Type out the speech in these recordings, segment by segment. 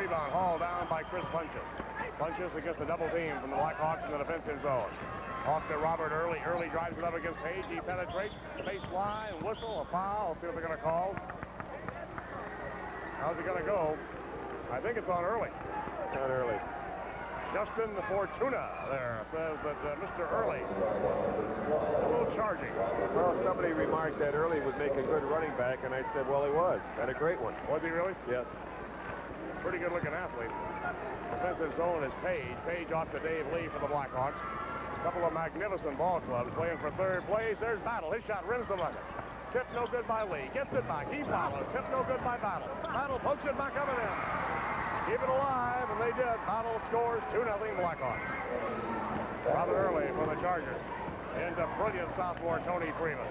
rebound hauled down by Chris Bunches. Bunches against the double team from the Blackhawks in the defensive zone. Off to Robert Early. Early drives it up against Page. He penetrates. Baseline, whistle, a foul. Let's see what they're going to call. How's it going to go? I think it's on Early. Not Early. Justin Fortuna there says that Mr. Early, a little charging. Well, somebody remarked that Early would make a good running back, and I said, well, he was. Had a great one. Was he really? Yes. Pretty good-looking athlete. Defensive zone is Page. Page off to Dave Lee for the Blackhawks. A couple of magnificent ball clubs playing for third place. There's Battle. His shot rims the bucket. Tip no good by Lee. Gets it back. He follows. Tip no good by Battle. Battle pokes it back up and in. Keep it alive, and they did. Battle scores 2-0 Blackhawks. Robert Early for the Chargers. Into brilliant sophomore Tony Freeman.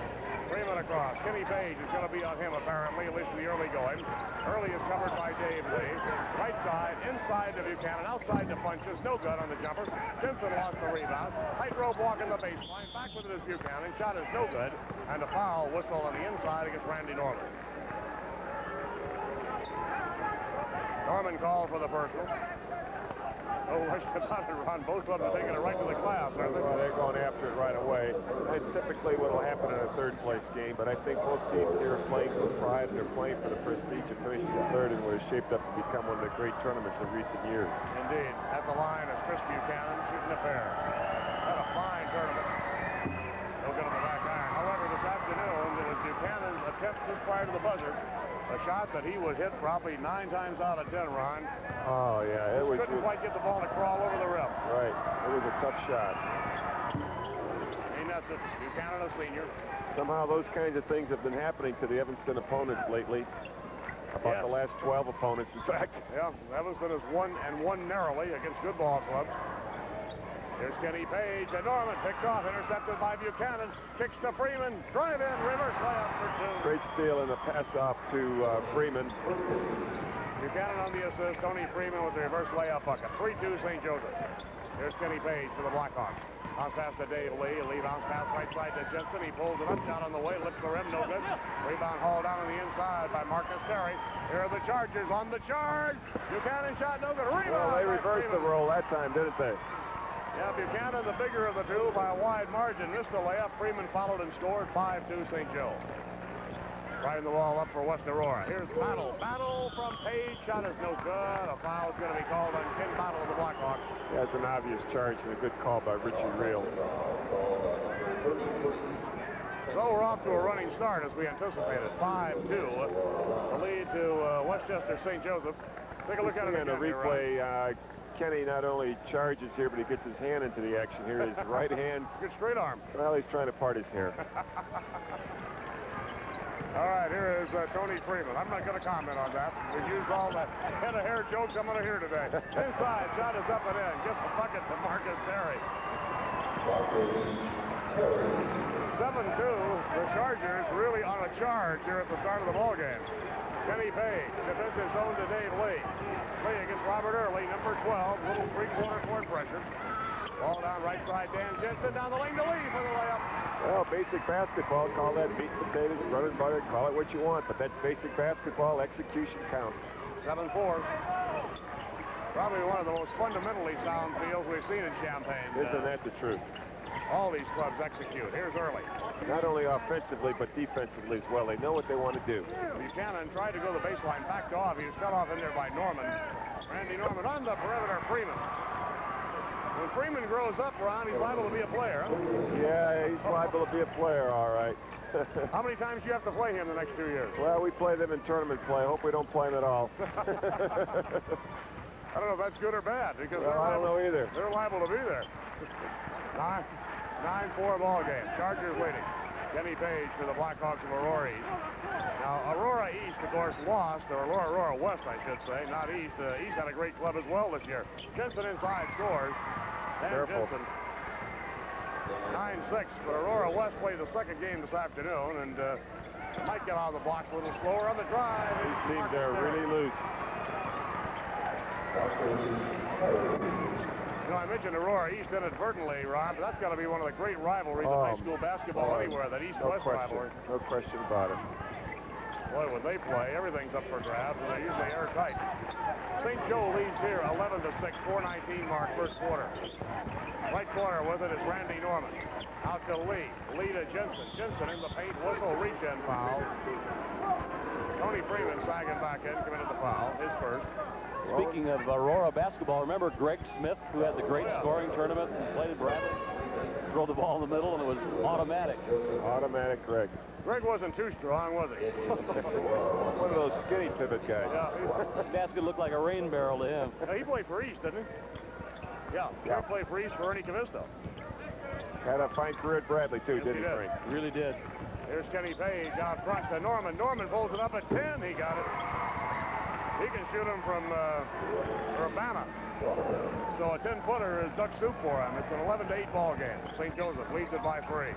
Freeman across. Kenny Page is going to be on him, apparently, at least in the early going. Early is covered by Dave Lee. Right side, inside to Buchanan, outside to Bunches. No good on the jumper. Simpson lost the rebound. Tightrope walk in the baseline. Back with it is Buchanan. Shot is no good. And a foul whistle on the inside against Randy Norman. Norman called for the personal. Oh, Ron, both of them are taking it right to the glass, aren't they? Well, they're going after it right away. That's typically what will happen in a third-place game, but I think both teams here are playing for pride, and they're playing for the prestige of finishing third, and what has shaped up to become one of the great tournaments of recent years. Indeed. At the line is Chris Buchanan shooting a pair. Had a fine tournament. No good on the back iron. However, this afternoon, it was Buchanan's attempt just prior to the buzzer. A shot that he would hit probably 9 times out of 10, Ron. Oh, yeah. Couldn't quite get the ball to crawl over the rim. Right. It was a tough shot. Ain't that the Buchanan, a senior? Somehow those kinds of things have been happening to the Evanston opponents lately. About the last 12 opponents, in fact. Yeah, Evanston has won and won narrowly against good ball clubs. Here's Kenny Page, and Norman picked off, intercepted by Buchanan. Kicks to Freeman, drive in, reverse layup for 2. Great steal and a pass off to Freeman. Buchanan on the assist, Tony Freeman with the reverse layup bucket. 3-2 St. Joseph. Here's Kenny Page for the Blackhawks. Bounce pass to Dave Lee. Lee bounce pass right side to Jensen. He pulls it up, shot on the way, lifts the rim, no good. Rebound hauled down on the inside by Marcus Terry. Here are the Chargers on the charge. Buchanan shot, no good. Rebound. Well, they reversed the roll that time, didn't they? Yeah, Buchanan, the bigger of the two by a wide margin, missed the layup. Freeman followed and scored 5-2 St. Joe. Driving the ball up for West Aurora. Here's Battle. Battle from Page. Shot is no good. A foul is going to be called on Ken Battle of the Blackhawks. That's an obvious charge and a good call by Richie Reel. So we're off to a running start as we anticipated. 5-2. The lead to Westchester St. Joseph. Take a look at it again. A replay. Kenny not only charges here, but he gets his hand into the action here. His right hand. Good straight arm. Well, he's trying to part his hair. All right, here is Tony Freeman. I'm not going to comment on that. We've used all the head of hair jokes I'm going to hear today. Inside, shot is up and in. Gets the bucket to Marcus Terry. 7-2. The Chargers really on a charge here at the start of the ball game. Kenny Page, defensive zone to Dave Lee. Lee against Robert Early, number 12, little three-quarter court pressure. Ball down right side, Dan Jensen down the lane to Lee for the layup. Well, basic basketball, call that meat and potatoes, bread and butter, call it what you want, but that's basic basketball, execution counts. 7-4. Probably one of the most fundamentally sound fields we've seen in Champaign. Isn't that the truth? All these clubs execute. Here's Early. Not only offensively, but defensively as well. They know what they want to do. Buchanan tried to go the baseline, backed off. He was cut off in there by Norman. Randy Norman on the perimeter, Freeman. When Freeman grows up, Ron, he's liable to be a player, huh? Yeah, he's liable to be a player, all right. How many times do you have to play him the next 2 years? Well, we play them in tournament play. Hope we don't play him at all. I don't know if that's good or bad, because I don't know either. They're liable to be there. 9-4 ball game. Chargers leading. Kenny Page for the Blackhawks of Aurora East. Now, Aurora East, of course, lost, or Aurora West, I should say, not East. East had a great club as well this year. Jensen inside scores. Dan Jensen. 9-6, but Aurora West played the second game this afternoon, and might get out of the blocks a little slower on the drive. These teams are really loose. You know, I mentioned Aurora East inadvertently, Ron, but that's got to be one of the great rivalries in high school basketball anywhere, that East-West rivalry. No question about it. Boy, when they play, everything's up for grabs, and they're usually airtight. St. Joe leads here 11-6, 4:19 mark, first quarter. Right corner with it is Randy Norman. Out to Lee. Lee to Jensen. Jensen in the paint. Whistle, reach-in foul. Tony Freeman sagging back in, committed the foul, his first. Speaking of Aurora basketball, remember Greg Smith, who had the great scoring tournament and played at Bradley? Throw the ball in the middle, and it was automatic. Automatic Greg. Greg wasn't too strong, was he? One of those skinny pivot guys. Yeah. The basket looked like a rain barrel to him. He played for East, didn't he? Yeah, he played for East for Ernie Cavisto. Had a fine career at Bradley, too, didn't he, Frank? He really did. Here's Kenny Page out front to Norman. Norman pulls it up at 10. He got it. He can shoot him from Urbana. So a 10-footer is duck soup for him. It's an 11-8 ball game. St. Joseph leads it by 3.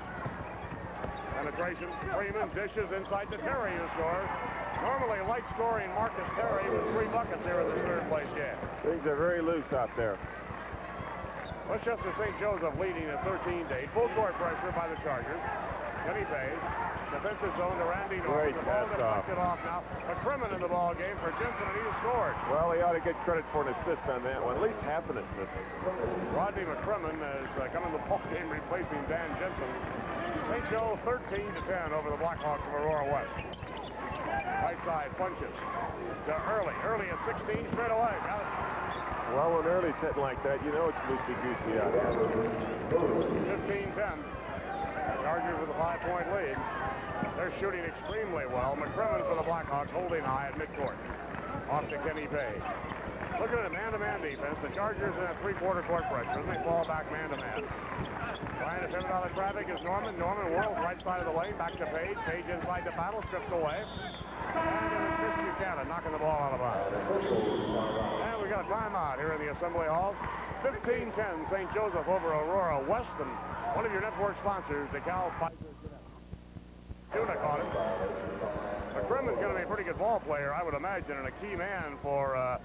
Penetration. Freeman dishes inside to Terry, who scores. Normally light scoring Marcus Terry with 3 buckets here in the third place game. Things are very loose out there. Westchester St. Joseph leading at 13-8. Full court pressure by the Chargers. Kenny Page. Defensive zone to Randy Norman. The ball deflected off now. McCrimmon in the ball game for Jensen, and he has scored. Well, he ought to get credit for an assist on that one. At least half an assist. Rodney McCrimmon has come in the ball game replacing Dan Jensen. St. Joe 13-10 over the Blackhawks of Aurora West. Right side punches to Early. Early at 16 straight away. Got it. Well, when Early's hitting like that, you know it's loosey-goosey out there. 15-10. Chargers with a 5-point lead. They're shooting extremely well. McCrimmon for the Blackhawks holding high at midcourt. Off to Kenny Page. Look at it, man-to-man defense. The Chargers in that three-quarter court pressure. Then they fall back man-to-man. Trying to pivot out of traffic is Norman. Norman whirls right side of the lane. Back to Page. Page inside the battle. Strips away. And it is Chris Buchanan knocking the ball out of bounds. And we got a timeout here in the Assembly Hall. 15-10 St. Joseph over Aurora West. And one of your network sponsors, DeKalb Pfizer. Tuna caught him. McCrimmon's going to be a pretty good ball player, I would imagine, and a key man for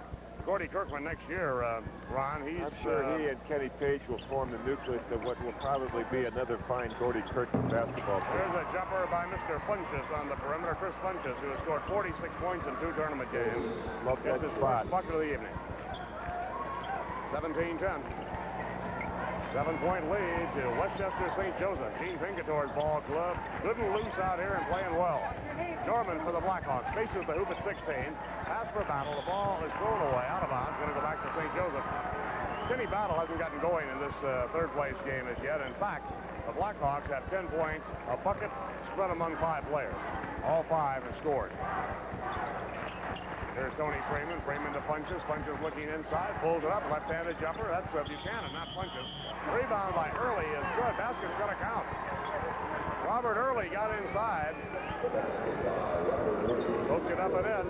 Gordy Kirkman next year, Ron. I'm sure he and Kenny Page will form the nucleus of what will probably be another fine Gordy Kirkman basketball team. There's a jumper by Mr. Funches on the perimeter. Chris Funches, who has scored 46 points in 2 tournament games. Love that spot. Bucket of the evening. 17-10. 7-point lead to Westchester St. Joseph. Gene Pingator's ball club. Good and loose out here and playing well. Norman for the Blackhawks. Faces the hoop at 16. Pass for Battle. The ball is thrown away out of bounds. Going to go back to St. Joseph. Kenny Battle hasn't gotten going in this third place game as yet. In fact, the Blackhawks have 10 points, a bucket spread among 5 players. All 5 have scored. There's Tony Freeman. Freeman to Funches. Funches looking inside. Pulls it up. Left-handed jumper. That's Buchanan, not Funches. Rebound by Early is good. Basket's going to count. Robert Early got inside. Hooked it up and in.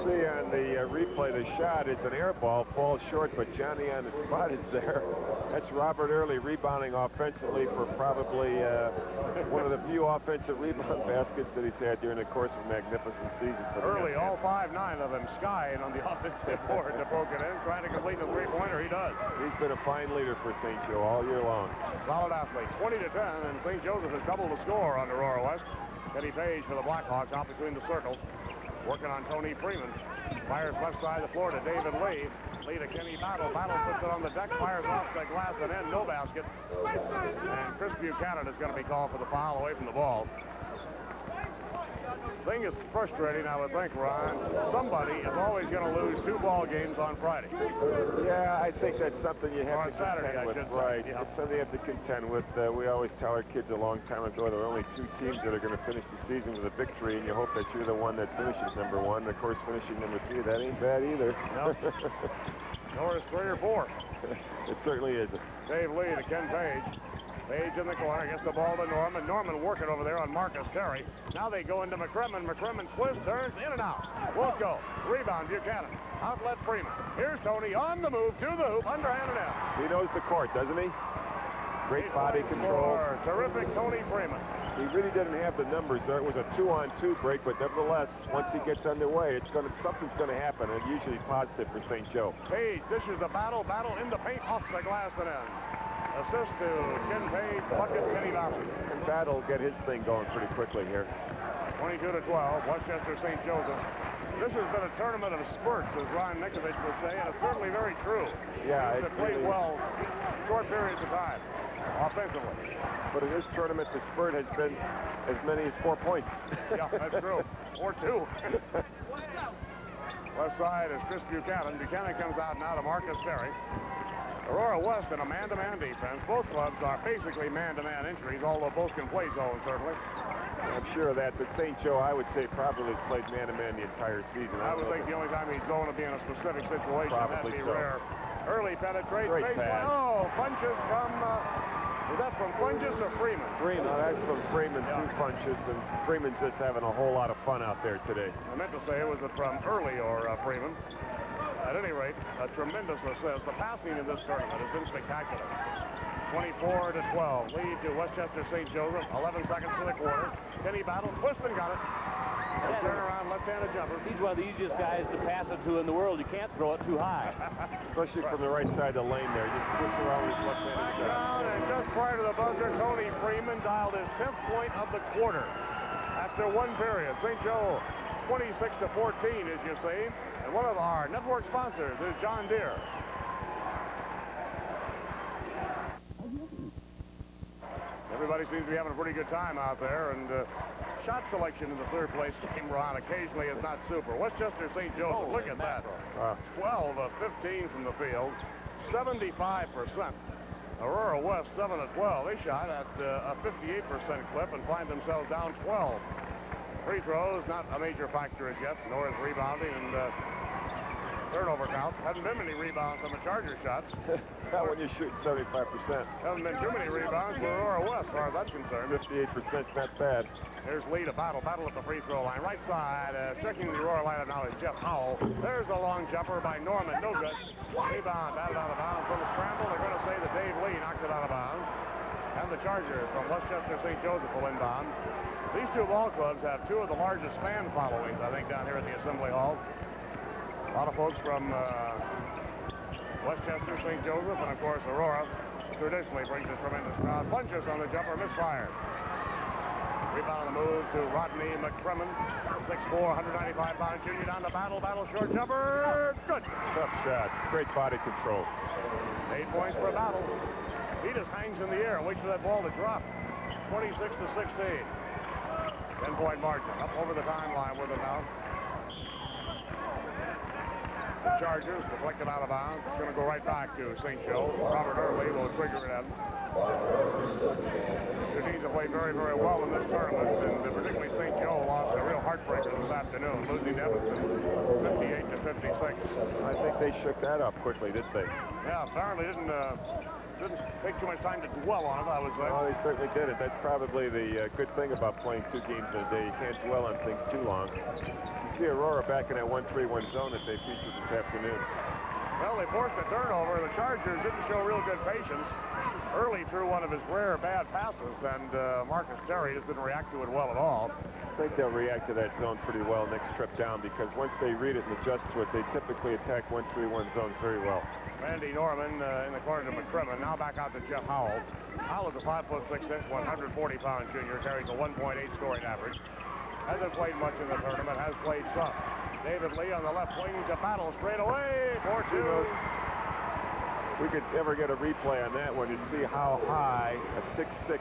See on the replay, the shot is an air ball, falls short, but Johnny on the spot is there. That's Robert Early rebounding offensively for probably one of the few offensive rebound baskets that he's had during the course of a magnificent season. Early, all 5-9 of them skying on the offensive board to poke it in, trying to complete the three-pointer. He does. He's been a fine leader for St. Joe all year long. Solid athlete. 20-10, and St. Joseph has doubled the score on Aurora West. Kenny Page for the Blackhawks out between the circles. Working on Tony Freeman. Fires left side of the floor to David Lee. Lee to Kenny Battle. Battle puts it on the deck. Fires off the glass and in. No basket. And Chris Buchanan is going to be called for the foul away from the ball. Thing is frustrating, I would think, Ron. Somebody is always going to lose 2 ball games on Friday. Yeah, I think that's something you have to Saturday, contend with. Right. Yeah. It's something you have to contend with. We always tell our kids a long time ago there are only 2 teams that are going to finish the season with a victory, and you hope that you're the one that finishes number 1. Of course, finishing number 3, that ain't bad either. No. Nor is 3 or 4. It certainly isn't. Dave Lee to Ken Page. Page in the corner, gets the ball to Norman. Norman working over there on Marcus Terry. Now they go into McCrimmon. McCrimmon twists, turns, in and out. Won't go. Rebound, Buchanan. Outlet Freeman. Here's Tony on the move to the hoop, underhand and in. He knows the court, doesn't he? Great body control. Terrific Tony Freeman. He really didn't have the numbers there. It was a 2-on-2 break, but nevertheless, once he gets underway, something's going to happen, and usually positive for St. Joe. Page dishes the battle in the paint, off the glass and in. Assist to Ken Page, bucket Kenny Battle. And Battle will get his thing going pretty quickly here. 22-12, Westchester St. Joseph This has been a tournament of spurts, as Ron Nikovich would say, and it's certainly very true. Yeah, Teams have played really well short periods of time, offensively. But in this tournament, the spurt has been as many as 4 points. Yeah, that's true. Or 2. Left side is Chris Buchanan. Buchanan comes out now to Marcus Terry. Aurora West in a man-to-man defense. Both clubs are basically man-to-man entries, although both can play zone, certainly. I'm sure of that, but St. Joe, I would say, probably has played man-to-man the entire season. I would think the only time he's zone would be in a specific situation. Probably That'd be so. rare. Early penetration. Great pass. Oh, punches from, is that from Funges or Freeman? Freeman. No, that's from Freeman, yeah. 2 punches, and Freeman's just having a whole lot of fun out there today. I meant to say, was it from Early or Freeman? At any rate, a tremendous assist. The passing in this tournament has been spectacular. 24-12, lead to Westchester St. Joseph. 11 seconds to the quarter. Kenny Battle, Twiston got it. Turn around, left-handed jumper. He's one of the easiest guys to pass it to in the world. You can't throw it too high. Especially from the right side of the lane there. Just twist around with his left-handed shot. Down, and just prior to the buzzer, Tony Freeman dialed his 10th point of the quarter. After 1 period, St. Joe 26-14, as you see. And one of our network sponsors is John Deere. Everybody seems to be having a pretty good time out there, and shot selection in the third place game, Ron, occasionally is not super. Westchester St. Joseph, look at that. 12 of 15 from the field, 75%. Aurora West 7 of 12. They shot at a 58% clip and find themselves down 12. Free throws, not a major factor as yet, nor is rebounding and turnover count. Hasn't been many rebounds on the Charger shots. Not when you shoot 75%. Haven't been too many rebounds for Aurora West, as far as that's concerned. 58%, not bad. Here's Lee to Battle at the free throw line. Right side, checking the Aurora lineup now is Jeff Howell. There's a long jumper by Norman, no good. Rebound, batted out of bounds. Little scramble, they're going to say that Dave Lee knocked it out of bounds. And the Chargers from Westchester St. Joseph will inbound. These 2 ball clubs have 2 of the largest fan followings, I think, down here at the Assembly Hall. A lot of folks from Westchester, St. Joseph, and of course Aurora traditionally brings a tremendous crowd. Punches on the jumper, misfires. Rebound on the move to Rodney McCrimmon. 6'4", 195-pound junior down to Battle. Battle short jumper. Good. Tough shot. Great body control. 8 points for Battle. He just hangs in the air and waits for that ball to drop. 26-16. 10-point margin. Up over the timeline with it now. The Chargers deflected out of bounds. It's going to go right back to St. Joe. Robert Early will trigger it in. The teams have played very, very well in this tournament, and particularly St. Joe lost a real heartbreaker this afternoon, losing to Evanston 58-56. I think they shook that up quickly, didn't they? Yeah, apparently didn't take too much time to dwell on it, I would say. Oh, they certainly did it. That's probably the good thing about playing 2 games in a day. You can't dwell on things too long. You see Aurora back in that 1-3-1 zone that they featured this afternoon. Well, they forced a turnover. The Chargers didn't show real good patience. Early threw one of his rare bad passes, and Marcus Terry just didn't react to it well at all. I think they'll react to that zone pretty well next trip down, because once they read it and adjust to it, they typically attack 1-3-1 zones very well. Randy Norman in the corner to McCrimmon. Now back out to Jeff Howell. Howell is a 5'6", 140-pound junior, carries a 1.8 scoring average. Hasn't played much in the tournament, has played some. David Lee on the left wing to Battle straight away. 4-2. We could ever get a replay on that one to see how high a 6'6"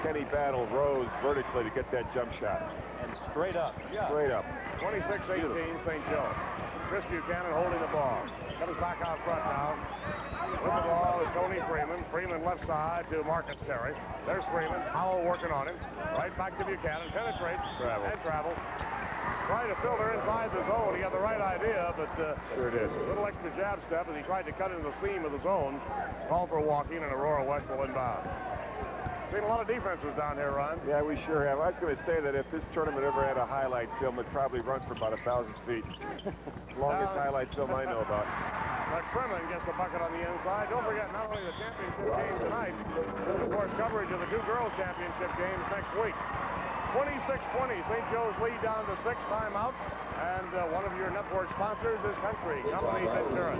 Kenny Battle rose vertically to get that jump shot. And straight up. Yeah. Straight up. 26-18, St. Joe. Chris Buchanan holding the ball. Comes back out front now. With the ball is Tony Freeman. Freeman left side to Marcus Terry. There's Freeman. Howell working on him. Right back to Buchanan. Penetrates. And travels. Trying to filter inside the zone. He had the right idea, but sure did. A little extra jab step as he tried to cut into the seam of the zone. Call for walking, and Aurora West will inbound. Seen a lot of defenses down here, Ron. Yeah, we sure have. I was going to say that if this tournament ever had a highlight film, it'd probably run for about 1,000 feet. Longest highlight film I know about. McCrimmon gets the bucket on the inside. Don't forget, not only the championship game tonight, but of course coverage of the 2 girls championship games next week. 26-20, St. Joe's lead down to 6 timeouts. And one of your network sponsors is Country Company Insurance.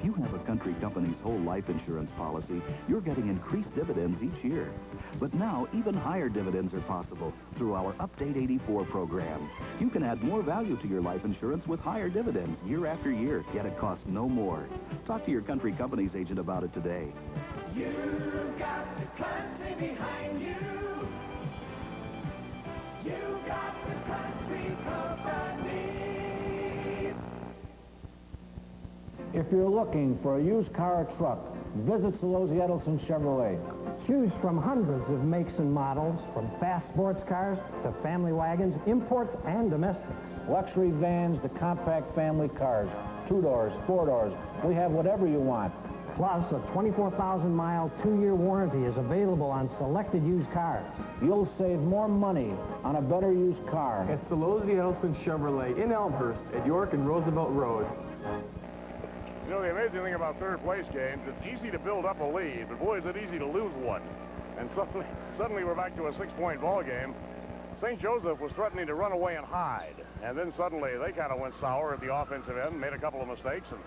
If you have a country company's whole life insurance policy, you're getting increased dividends each year. But now, even higher dividends are possible through our Update 84 program. You can add more value to your life insurance with higher dividends year after year, yet it costs no more. Talk to your country company's agent about it today. You've got the country behind you. You've got the country company. If you're looking for a used car or truck, visit Solozzi Edelson Chevrolet. Choose from hundreds of makes and models, from fast sports cars to family wagons, imports and domestics. Luxury vans to compact family cars, 2-doors, 4-doors. We have whatever you want. Plus, a 24,000-mile, 2-year warranty is available on selected used cars. You'll save more money on a better used car. It's Solozzi Edelson Chevrolet in Elmhurst at York and Roosevelt Road. You know, the amazing thing about third-place games, it's easy to build up a lead, but boy, is it easy to lose one. And suddenly we're back to a 6-point ball game. St. Joseph was threatening to run away and hide, and then suddenly they kind of went sour at the offensive end, made a couple of mistakes, and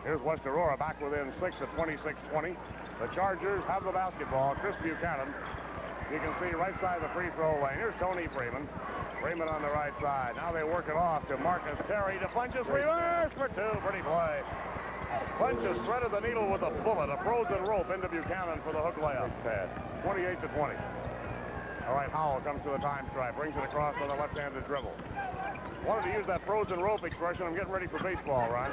here's West Aurora back within 6 at 26-20. The Chargers have the basketball. Chris Buchanan, you can see right side of the free throw lane. Here's Tony Freeman. Freeman on the right side. Now they work it off to Marcus Terry to Funches. Reverse for 2. Pretty play. Funches threaded the needle with a bullet, a frozen rope into Buchanan for the hook layup. 28-20. All right, Howell comes to the time stripe, brings it across on the left-handed dribble. Wanted to use that frozen rope expression. I'm getting ready for baseball, Ron.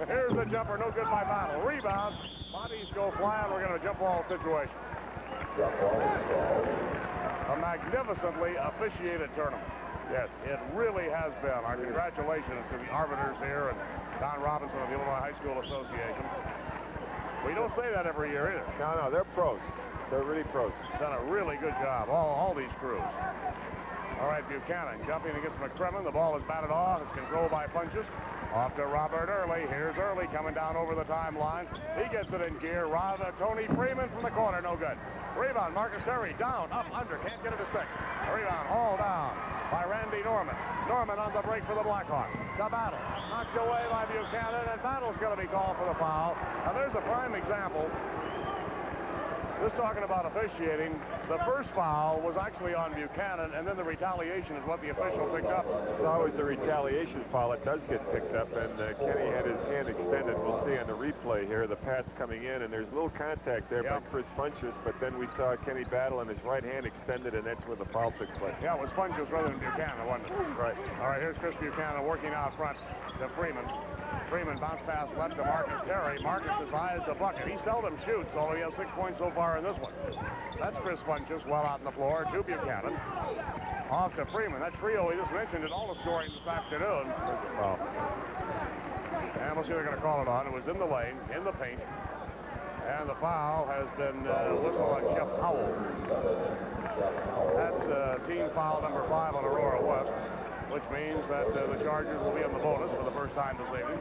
Here's the jumper, no good by Battle. Rebound, bodies go flying. We're going to jump ball situation. A magnificently officiated tournament. Yes, it really has been. Our congratulations to the arbiters here and Don Robinson of the Illinois High School Association. We don't say that every year either. No, they're pros. They're really pros. Done a really good job, all these crews. All right, Buchanan jumping against McCrimmon. The ball is batted off. It's controlled by Funches. Off to Robert Early. Here's Early coming down over the timeline. He gets it in gear. Tony Freeman from the corner. No good. Rebound, Marcus Terry. Down, up, under. Can't get it to stick. Rebound, all down by Randy Norman. Norman on the break for the Blackhawks. The Battle. Knocked away by Buchanan, and Battle's going to be called for the foul. Now, there's a prime example. Just talking about officiating, the first foul was actually on Buchanan, and then the retaliation is what the official picked up. It's always the retaliation foul. It does get picked up, and Kenny had his hand extended. We'll see on the replay here, the pass coming in, and there's a little contact there by Chris Funches, but then we saw Kenny Battle and his right hand extended, and that's where the foul took place. Yeah, it was Funches rather than Buchanan, wasn't it? Right. All right, here's Chris Buchanan working out front to Freeman. Freeman bounce pass left to Marcus Terry. Marcus is high as the bucket. He seldom shoots, although he has 6 points so far in this one. That's Chris Funches well out on the floor to Buchanan. Off to Freeman. That trio we just mentioned did all the scoring this afternoon. And we'll see what they're going to call it on. It was in the lane, in the paint. And the foul has been whistled on Jeff Howell. That's team foul number 5 on Aurora West, which means that the Chargers will be on the bonus for the first time this evening.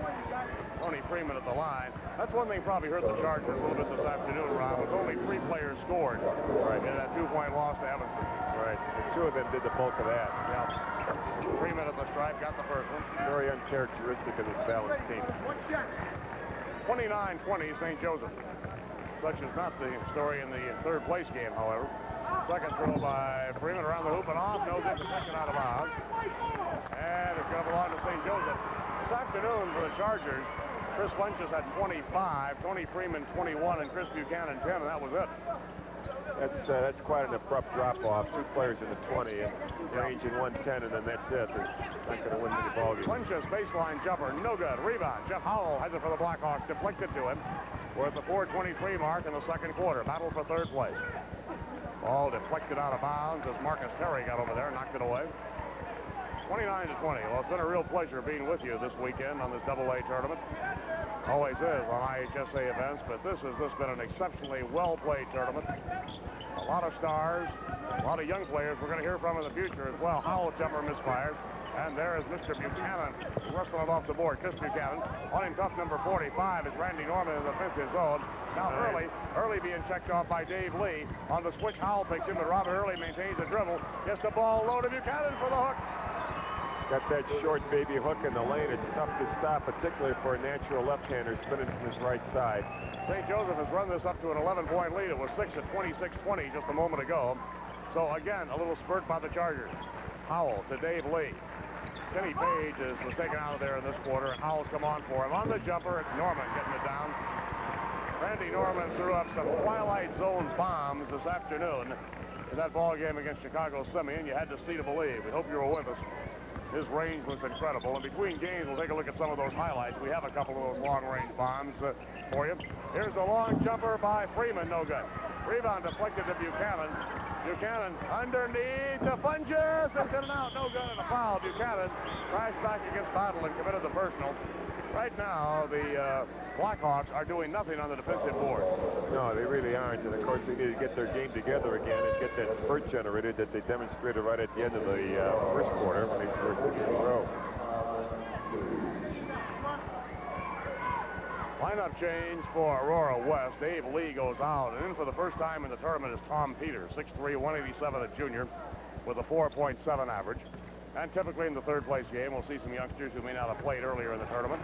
Tony Freeman at the line. That's one thing probably hurt the Chargers a little bit this afternoon, Ron, was only 3 players scored in that 2-point loss to Evanston. Right. The 2 of them did the bulk of that. Yeah. Freeman at the stripe, got the first one. Very uncharacteristic of this balanced team. 29-20, St. Joseph. Such is not the story in the third place game, however. Second throw by Freeman around the hoop and off. No good, taken out of bounds. And it's going to belong to St. Joseph. This afternoon for the Chargers, Chris Funches had 25, Tony Freeman 21, and Chris Buchanan 10, and that was it. That's quite an abrupt drop-off. 2 players in the 20 and range in 110, and then that's it. They're not going to win many ball games. Funches baseline jumper, no good. Rebound. Jeff Howell has it for the Blackhawks, deflected to him. We're at the 4:23 mark in the second quarter. Battle for third place. Ball deflected out of bounds as Marcus Terry got over there and knocked it away. 29-20. Well, it's been a real pleasure being with you this weekend on this AA tournament. Always is on IHSA events, but this has just been an exceptionally well-played tournament. A lot of stars, a lot of young players we're going to hear from in the future as well. Howell jumper misfires. And there is Mr. Buchanan wrestling it off the board. Chris Buchanan on him tough number 45 is Randy Norman in the defensive zone. Now Early being checked off by Dave Lee. On the switch, Howell picks him, but Robert Early maintains the dribble. Gets the ball low to Buchanan for the hook. Got that short baby hook in the lane. It's tough to stop, particularly for a natural left-hander spinning from his right side. St. Joseph has run this up to an 11-point lead. It was 6 at 26-20 just a moment ago. So again, a little spurt by the Chargers. Howell to Dave Lee. Kenny Page was taken out of there in this quarter, and Howell's come on for him. On the jumper, it's Norman getting it down. Randy Norman threw up some Twilight Zone bombs this afternoon in that ball game against Chicago Simeon. You had to see to believe. We hope you were with us. His range was incredible. And between games, we'll take a look at some of those highlights. We have a couple of those long-range bombs for you. Here's a long jumper by Freeman, no good. Rebound deflected to Buchanan. Buchanan underneath the Funches. It's in and out, no good, and a foul. Buchanan crashed back against Battle and committed the personal. Right now, the Blackhawks are doing nothing on the defensive board. No, they really aren't. And, of course, they need to get their game together again and get that spurt generated that they demonstrated right at the end of the first quarter when they scored 6 in a row. Lineup change for Aurora West. Dave Lee goes out, and in for the first time in the tournament is Tom Peters, 6'3", 187, a junior, with a 4.7 average. And typically in the third-place game, we'll see some youngsters who may not have played earlier in the tournament.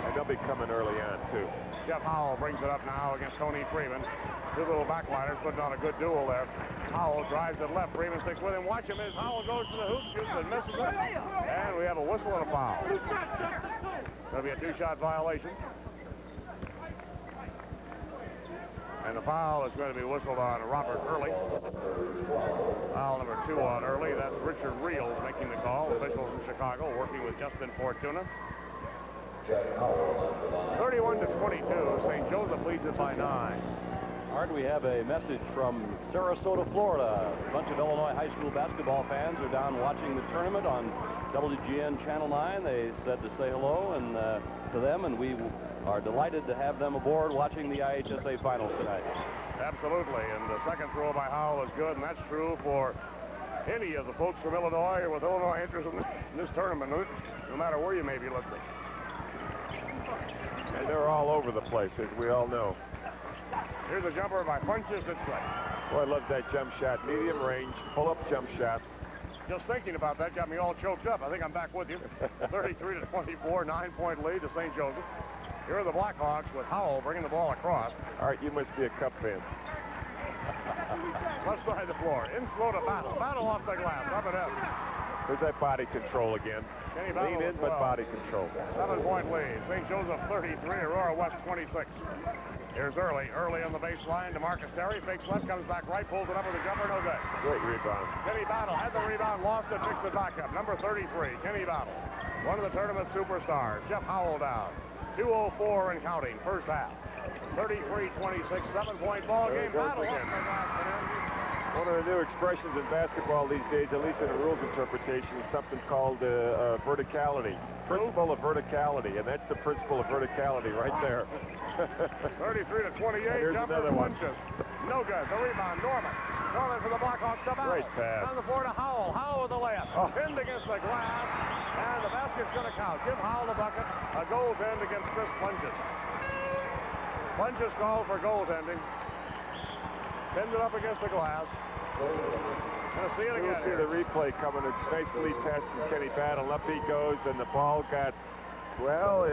And they'll be coming early on, too. Jeff Howell brings it up now against Tony Freeman. Two little backliners putting on a good duel there. Howell drives it left. Freeman sticks with him. Watch him as Howell goes to the hoop, shoots and misses it. And we have a whistle and a foul. Going to be a two-shot violation. And the foul is going to be whistled on Robert Early. Foul number 2 on Early. That's Richard Reels making the call. Officials in Chicago working with Justin Fortuna. 31-22. St. Joseph leads it by 9. Art, we have a message from Sarasota, Florida. A bunch of Illinois high school basketball fans are down watching the tournament on WGN Channel 9. They said to say hello and to them, and we are delighted to have them aboard watching the IHSA finals tonight. Absolutely, and the second throw by Howell is good, and that's true for any of the folks from Illinois or with Illinois interest in this tournament, no matter where you may be listening. And they're all over the place, as we all know. Here's a jumper by Funches at strike. Boy, I love that jump shot. Medium range, pull-up jump shot. Just thinking about that got me all choked up. I think I'm back with you. 33-24, 9-point lead to St. Joseph. Here are the Blackhawks with Howell bringing the ball across. Art, you must be a Cup fan. Left side of the floor. In slow to Battle. Battle off the glass. Up and in. There's that body control again. Lean in, but body control. 7-point lead. St. Joseph 33, Aurora West 26. Here's Early. Early on the baseline to Marcus Terry. Fakes left, comes back right, pulls it up with a jumper. No good. Great rebound. Kenny Battle had the rebound, lost it, picks it back up. Number 33, Kenny Battle. One of the tournament superstars. Jeff Howell down. 2:04 and counting, first half. 33-26, 7-point ball game. Battle off the glass. One of the new expressions in basketball these days, at least in the rules interpretation, is something called verticality. Principle of verticality, and that's the principle of verticality right there. 33-28, jumper Funches. No good. The rebound, Norman. Norman for the Blackhawks. Great pass. On the floor to Howell. Howell with the layup. Pinned against the glass, and the basket's going to count. Give Howell the bucket. A goaltend against Chris Funches. Funches called for goaltending. Pinned it up against the glass. Gonna see it again. You'll see the replay coming. It's nicely passed from Kenny Battle. Up he goes, and the ball got, well,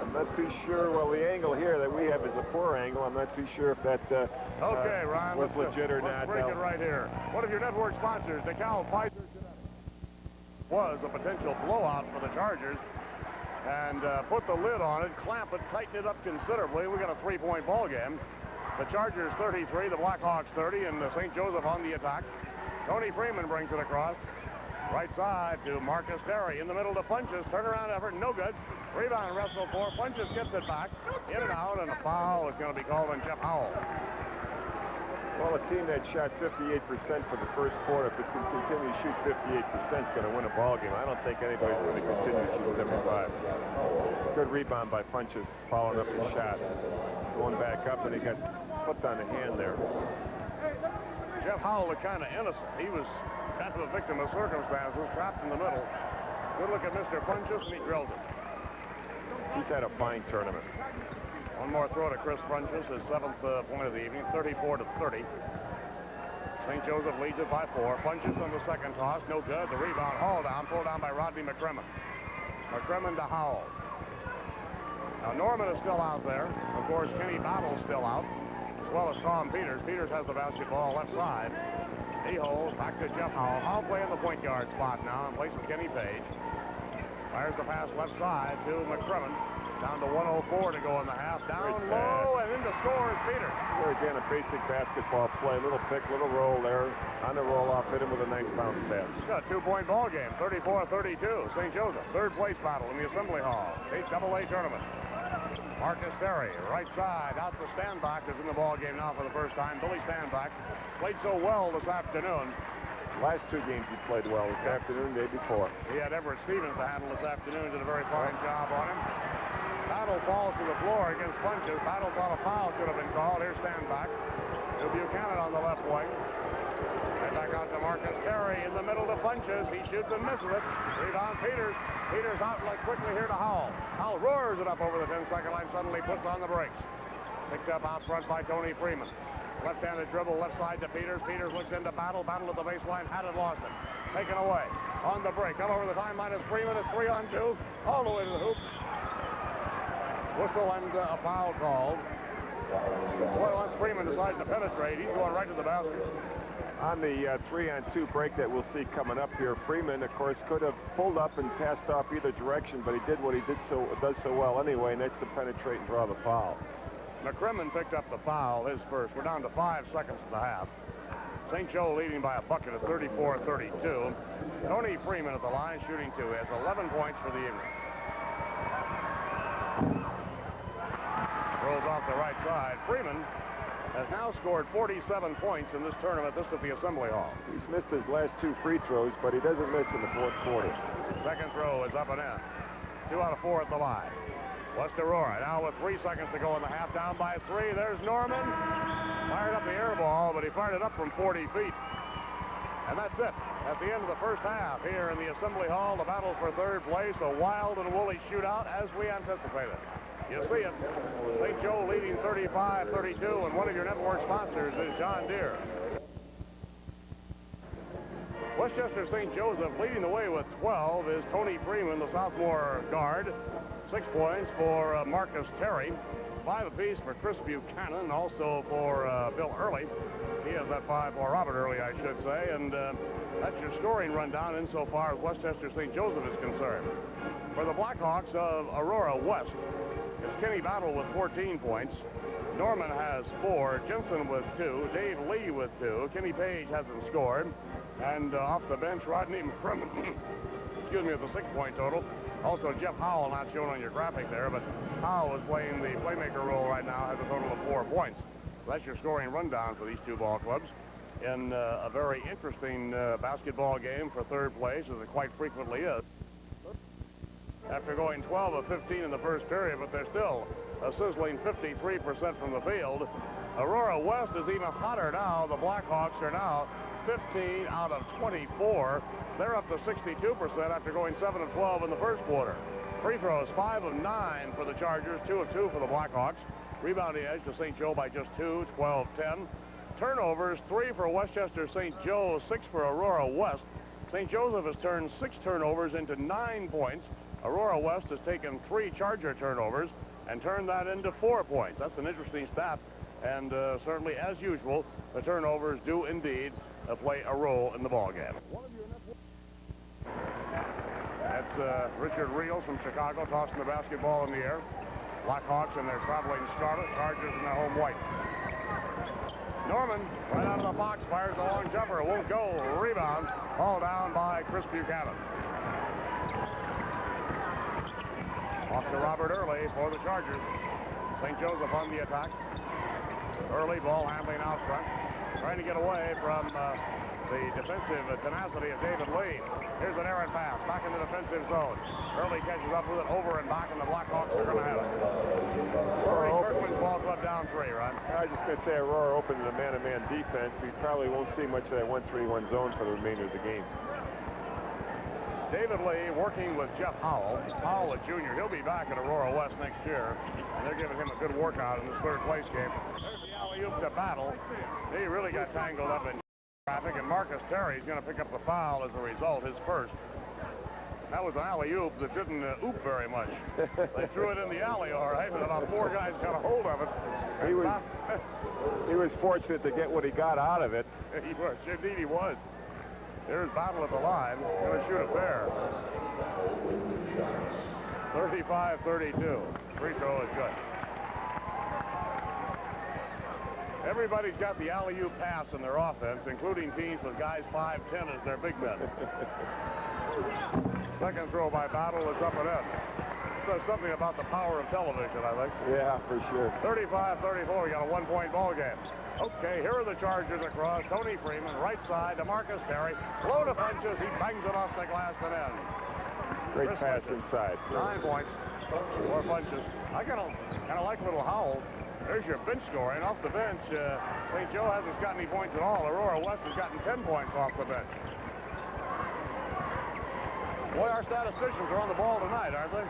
I'm not too sure. Well, the angle here that we have is a poor angle. I'm not too sure if that okay, Ron, was legit or not. Let's break it right here. One of your network sponsors, DeKalb Pfizer, was a potential blowout for the Chargers. And put the lid on it, clamp it, tighten it up considerably. We got a 3-point ball game. The Chargers 33, the Blackhawks 30, and St. Joseph on the attack. Tony Freeman brings it across. Right side to Marcus Terry. In the middle to Funches. Turnaround effort, no good. Rebound wrestle for. Funches gets it back. In and out, and a foul is going to be called on Jeff Howell. Well, a team that shot 58% for the first quarter, if it can continue to shoot 58%, is going to win a ball game. I don't think anybody's going to continue to shoot 75. Good rebound by Funches, following up his shot. Going back up, and he got flipped on the hand there. Jeff Howell looked kind of innocent. He was kind of a victim of circumstances, trapped in the middle. Good look at Mr. Funches, and he drilled it. He's had a fine tournament. One more throw to Chris Funches, his 7th point of the evening, 34-30. St. Joseph leads it by 4. Punches on the second toss. No good. The rebound hauled down. Pulled down by Rodney McCrimmon. McCrimmon to Howell. Now Norman is still out there. Of course, Kenny Battle's still out, as well as Tom Peters. Peters has the basketball left side. He holds back to Jeff Howell. Howell playing the point guard spot now in place of Kenny Page. Fires the pass left side to McCrimmon. Down to 1:04 to go in the half. Down low and into scores Peters. Here again, a basic basketball play. Little pick, little roll there. On the roll-off, hit him with a nice bounce pass. It's got a 2-point ball game. 34-32. St. Joseph, third place battle in the Assembly Hall. IHSA tournament. Marcus Terry, right side, out to Standbach is in the ball game now for the first time. Billy Standbach played so well this afternoon. Last 2 games he played well this afternoon, day before. He had Everett Stevens to handle this afternoon, did a very fine job on him. Battle falls to the floor against Punches. Battle thought a foul should have been called. Here's Standbach. To Buchanan on the left wing. And back out to Marcus Terry in the middle to Punches. He shoots and misses it. Rebound Peters. Peters out like quickly here to Howell. Howell roars it up over the 10-second line. Suddenly puts on the brakes. Picked up out front by Tony Freeman. Left-handed dribble left side to Peters. Peters looks into Battle. Battle at the baseline. Had it, lost it. Taken away. On the break. Up over the timeline is Freeman. It's 3-on-2. All the way to the hoop. Whistle and a foul called. Boy, once Freeman decides to penetrate, he's going right to the basket. On the 3-on-2 break that we'll see coming up here, Freeman, of course, could have pulled up and passed off either direction, but he did what he does so well anyway, and that's to penetrate and draw the foul. McCrimmon picked up the foul, his first. We're down to 5 seconds in the half. St. Joe leading by a bucket of 34-32. Tony Freeman at the line shooting 2. He has 11 points for the evening. Rolls off the right side. Freeman has now scored 47 points in this tournament. This at the Assembly Hall. He's missed his last 2 free throws, but he doesn't miss in the fourth quarter. Second throw is up and in. 2 out of 4 at the line. West Aurora now with 3 seconds to go in the half, down by 3. There's Norman. Fired up the air ball, but he fired it up from 40 feet. And that's it. At the end of the first half here in the Assembly Hall, the battle for third place, a wild and woolly shootout as we anticipated. You see it. St. Joe leading 35-32, and one of your network sponsors is John Deere. Westchester St. Joseph leading the way with 12 is Tony Freeman, the sophomore guard. 6 points for Marcus Terry. 5 apiece for Chris Buchanan, also for Bill Early. He has that 5 for Robert Early, I should say. And that's your scoring rundown insofar as Westchester St. Joseph is concerned. For the Blackhawks of Aurora West, it's Kenny Battle with 14 points. Norman has 4. Jensen with 2. Dave Lee with 2. Kenny Page hasn't scored. And off the bench, Rodney McCrimmon, excuse me, with a 6-point total. Also, Jeff Howell, not shown on your graphic there, but Howell is playing the playmaker role right now, has a total of 4 points. So that's your scoring rundown for these 2 ball clubs. In a very interesting basketball game for third place, as it quite frequently is. After going 12 of 15 in the first period, but they're still a sizzling 53% from the field. Aurora West is even hotter now. The Blackhawks are now 15 out of 24. They're up to 62% after going 7 of 12 in the first quarter. Free throws, 5 of 9 for the Chargers, 2 of 2 for the Blackhawks. Rebounding edge to St. Joe by just 2, 12-10. Turnovers, 3 for Westchester St. Joe, 6 for Aurora West. St. Joseph has turned 6 turnovers into 9 points. Aurora West has taken 3 Charger turnovers and turned that into 4 points. That's an interesting stat, and certainly, as usual, the turnovers do indeed play a role in the ballgame. That's Richard Reels from Chicago tossing the basketball in the air. Blackhawks in their traveling scarlet, Chargers in their home white. Norman, right out of the box, fires a long jumper. Won't go. Rebound. Hauled down by Chris Buchanan. Off to Robert Early for the Chargers. St. Joseph on the attack. Early ball handling out front. Trying to get away from the defensive tenacity of David Lee. Here's an errant pass. Back in the defensive zone. Early catches up with it over and back, and the Blackhawks are going to have it. Rory Kirkman's ball club down 3, Ron. I was just going to say Aurora opened in the man-to-man defense. We probably won't see much of that 1-3-1 zone for the remainder of the game. David Lee working with Jeff Howell. Howell, a junior. He'll be back at Aurora West next year. And they're giving him a good workout in this third place game. There's the alley-oop to Battle. He really got tangled up in traffic, and Marcus Terry's going to pick up the foul as a result, his first. That was an alley-oop that didn't oop very much. They threw it in the alley, all right, but about 4 guys got a hold of it. He was fortunate to get what he got out of it. He was. Indeed, he was. There's Battle at the line. Going to shoot it there. 35-32. Free throw is good. Everybody's got the alley-oop pass in their offense, including teams with guys 5'10" as their big men. Second throw by Battle is up and in. Says something about the power of television, I think. Yeah, for sure. 35-34. We got a 1-point ball game. Okay, here are the Chargers across. Tony Freeman, right side to Marcus Terry. Low to Funches. He bangs it off the glass and in. Great pass inside. 9 points for Funches. I kind of like little Howell. There's your bench scoring. Off the bench, St. Joe hasn't gotten any points at all. Aurora West has gotten 10 points off the bench. Boy, our statisticians are on the ball tonight, aren't they?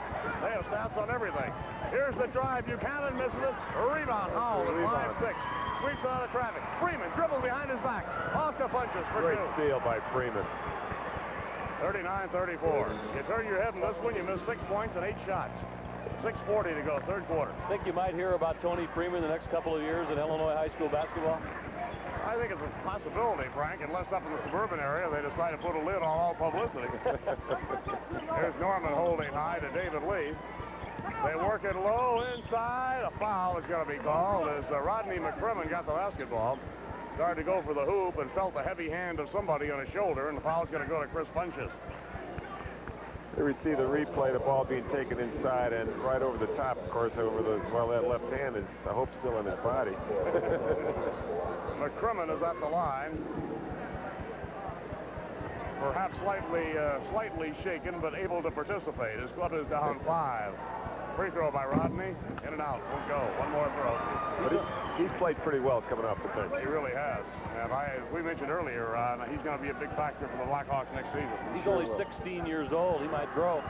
They have stats on everything. Here's the drive. Buchanan misses it. A rebound. Howell at 5'6". Sweeps out of traffic. Freeman dribbles behind his back. Off to Funches for 2. Great steal by Freeman. 39-34. You turn your head in this one, you miss 6 points and 8 shots. 6:40 to go, third quarter. Think you might hear about Tony Freeman the next couple of years in Illinois high school basketball? I think it's a possibility, Frank, unless up in the suburban area they decide to put a lid on all publicity. There's Norman holding high to David Lee. They work it low inside. A foul is going to be called as Rodney McCrimmon got the basketball. Started to go for the hoop and felt the heavy hand of somebody on his shoulder, and the foul's going to go to Chris Funches. Here we see the replay, the ball being taken inside and right over the top, of course, over the, well, that left hand is, I hope, still in his body. McCrimmon is at the line. Perhaps slightly shaken, but able to participate. His club is down 5. Free throw by Rodney. In and out. Won't go. One more throw. But he's played pretty well coming off the bench. He really has. And as we mentioned earlier, he's going to be a big factor for the Blackhawks next season. He's only 16 years old. He might grow.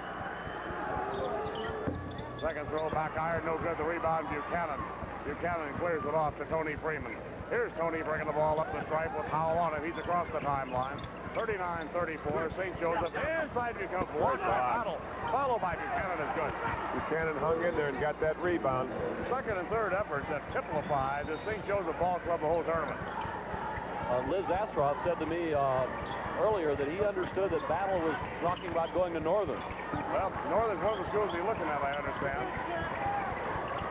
Second throw back iron. No good. The rebound, Buchanan. Buchanan clears it off to Tony Freeman. Here's Tony bringing the ball up the stripe with Howell on him. He's across the timeline. 39-34. St. Joseph inside Buchanan. Blocked by Battle. Followed by Buchanan is good. Buchanan hung in there and got that rebound. Second and third efforts have typified the St. Joseph Ball Club the whole tournament. Liz Astroff said to me earlier that he understood that Battle was talking about going to Northern. Well, Northern's one of the schools he's looking at, I understand.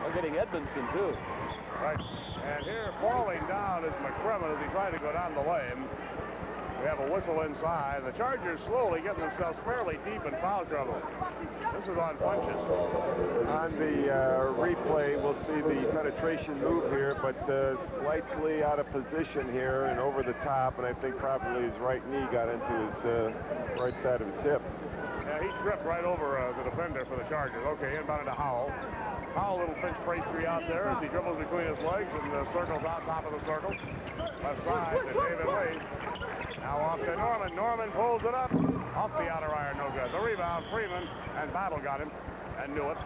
They're getting Edmondson, too. Right. And here, falling down is McCrimmon as he tried to go down the lane. We have a whistle inside. The Chargers slowly getting themselves fairly deep in foul trouble. This is on Funches. On the replay, we'll see the penetration move here, but slightly out of position here and over the top, and I think probably his right knee got into his right side of his hip. Yeah, he tripped right over the defender for the Chargers. Okay, inbound to Howell. Howell, little Finch pastry out there as he dribbles between his legs and circles out top of the circle. Left side to David Lee. Now off to Norman. Norman pulls it up. Off the outer iron, no good. The rebound, Freeman, and Battle got him and knew it.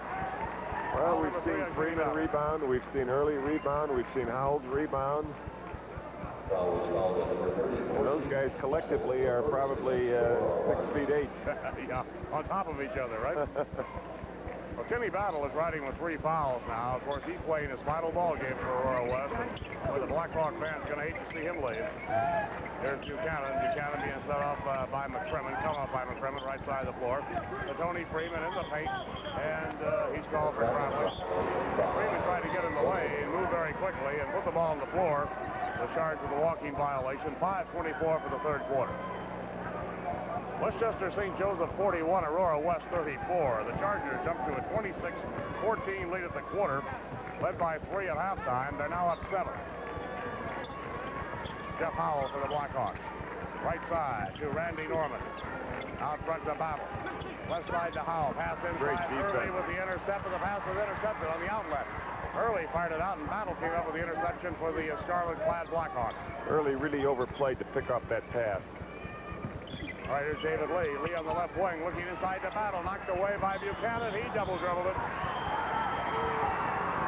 Well, we've seen Freeman rebound. We've seen Early rebound. We've seen Howell's rebound. And those guys collectively are probably 6'8". Yeah, on top of each other, right? Well, Timmy Battle is riding with 3 fouls now. Of course, he's playing his final ball game for Aurora West. Where the Blackhawk fans going to hate to see him leave. There's Buchanan. Buchanan being set off by McCrimmon. Come up by McCrimmon, right side of the floor. To Tony Freeman in the paint. And he's called for traveling. Freeman tried to get in the way and move very quickly and put the ball on the floor. The charge with a walking violation. 5:24 for the third quarter. Westchester St. Joseph 41, Aurora West 34. The Chargers jumped to a 26-14 lead at the quarter, led by 3 at halftime. They're now up 7. Jeff Howell for the Blackhawks. Right side to Randy Norman. Out front to Battle. Left side to Howell. Pass inside. Early with the intercept, and the pass was intercepted on the outlet. Early fired it out, and Battle came up with the interception for the scarlet-clad Blackhawks. Early really overplayed to pick up that pass. All right, here's David Lee. Lee on the left wing, looking inside the Battle. Knocked away by Buchanan. He double-dribbled it.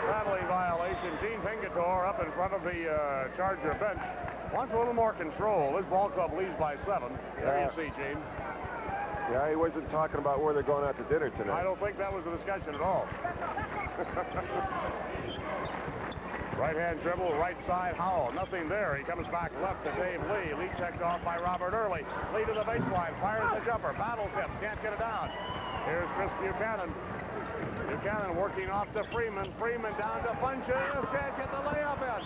Battling violation. Gene Pingatore up in front of the Charger bench Wants a little more control. This ball club leads by 7. There you see, Gene. Yeah, he wasn't talking about where they're going out to dinner tonight. I don't think that was the discussion at all. Right-hand dribble, right side, Howell. Nothing there. He comes back left to Dave Lee. Lee checked off by Robert Early. Lee to the baseline, fires the jumper. Battle tip, can't get it down. Here's Chris Buchanan. Buchanan working off to Freeman. Freeman down to Funches. Can't get the layup in.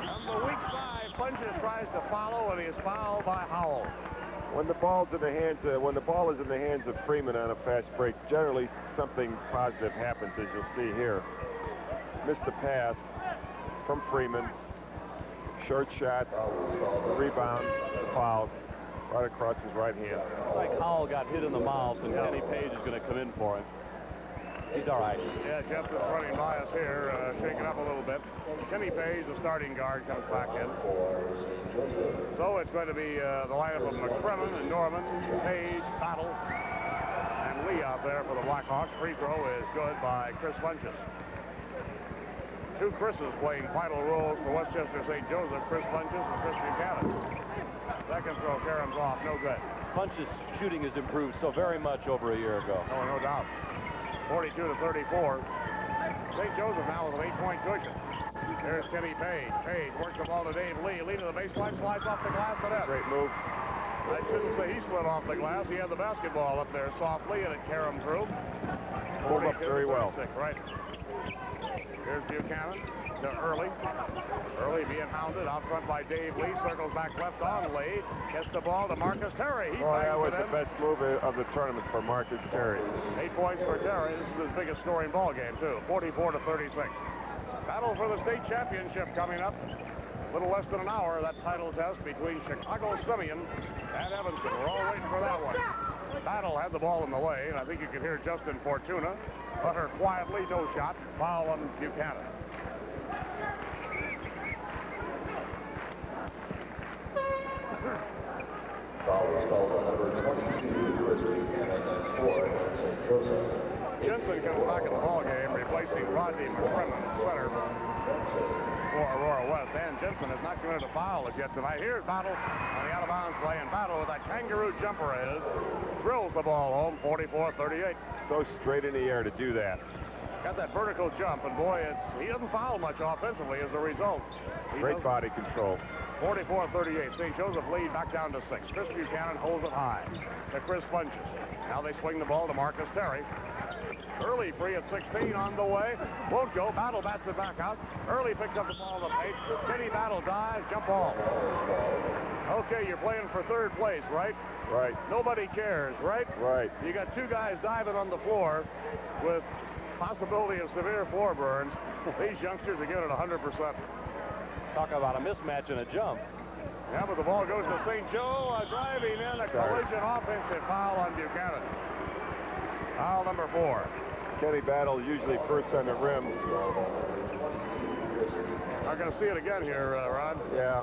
On the weak side, Funches tries to follow, and he is fouled by Howell. When the ball is in the hands of Freeman on a fast break, generally something positive happens, as you'll see here. Missed the pass from Freeman. Short shot, rebound, foul, right across his right hand. Like Howell got hit in the mouth, and Kenny Page is going to come in for him. He's all right. Yeah, Jeff is running by us here, shaking up a little bit. Kenny Page, the starting guard, comes back in. So it's going to be the lineup of McCrimmon and Norman, Page, Battle, and Lee out there for the Blackhawks. Free throw is good by Chris Funches. Two Chris's playing vital roles for Westchester St. Joseph, Chris Funches and Chris Buchanan. Second throw, Karam's off, no good. Funches' shooting has improved so very much over a year ago. Oh, no doubt. 42 to 34. St. Joseph now with an 8-point cushion. There's Kenny Page. Page works the ball to Dave Lee. Lee to the baseline, slides off the glass to net. Great move. I shouldn't say he slid off the glass. He had the basketball up there softly, and it Karam through. Pulled up very well. Right. Here's Buchanan to Early. Early being hounded out front by Dave Lee. Circles back left on Lee. Gets the ball to Marcus Terry. That was the best move of the tournament for Marcus Terry. 8 points for Terry. This is his biggest scoring ball game, too. 44 to 36. Battle for the state championship coming up. A little less than an hour, that title test between Chicago Simeon and Evanston. We're all waiting for that one. Battle had the ball in the lane. I think you can hear Justin Fortuna. Putter quietly, no shot. Foul on Buchanan. Jensen comes back in the ball game, replacing Rodney McCrimmon, center for Aurora West. And Jensen has not committed a foul as yet tonight. Here's Battle on the out-of-bounds play, and Battle with that kangaroo jumper drills the ball home, 44-38. So straight in the air to do that. Got that vertical jump, and boy, he doesn't foul much offensively as a result. Great body control. 44-38. St. Joseph lead back down to 6. Chris Buchanan holds it high to Chris Funches. Now they swing the ball to Marcus Terry. Early free at 16 on the way. Won't go. Battle bats it back out. Early picks up the ball in the paint. Kenny Battle dives. Jump ball. Okay, you're playing for third place, right? Right. Nobody cares, right? Right. You got two guys diving on the floor with possibility of severe floor burns. These youngsters are giving it 100%. Talk about a mismatch and a jump. Yeah, but the ball goes to St. Joe. Driving in a collision offensive foul on Buchanan. Foul number 4. Kenny Battle usually first on the rim. Not going to see it again here, Ron. Yeah.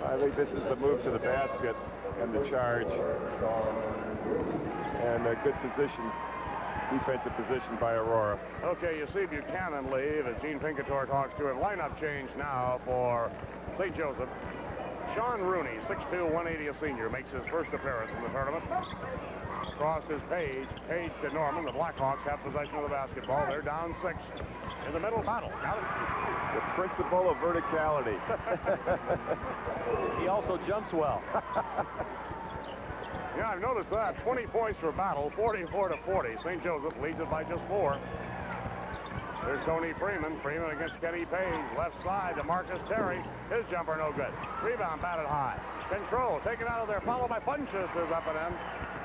I think this is the move to the basket and the charge. And a good position, defensive position by Aurora. Okay, you see Buchanan leave as Gene Pinkator talks to him. Lineup change now for St. Joseph. Sean Rooney, 6'2", 180, a senior, makes his first appearance in the tournament. Across is Page. Page to Norman. The Blackhawks have possession of the basketball. They're down 6. In the middle, Battle. Got it. The principle of verticality. He also jumps well. Yeah, I've noticed that. 20 points for Battle, 44 to 40. St. Joseph leads it by just 4. There's Tony Freeman. Freeman against Kenny Page. Left side to Marcus Terry. His jumper no good. Rebound batted high. Control taken out of there, followed by Funches is up and in.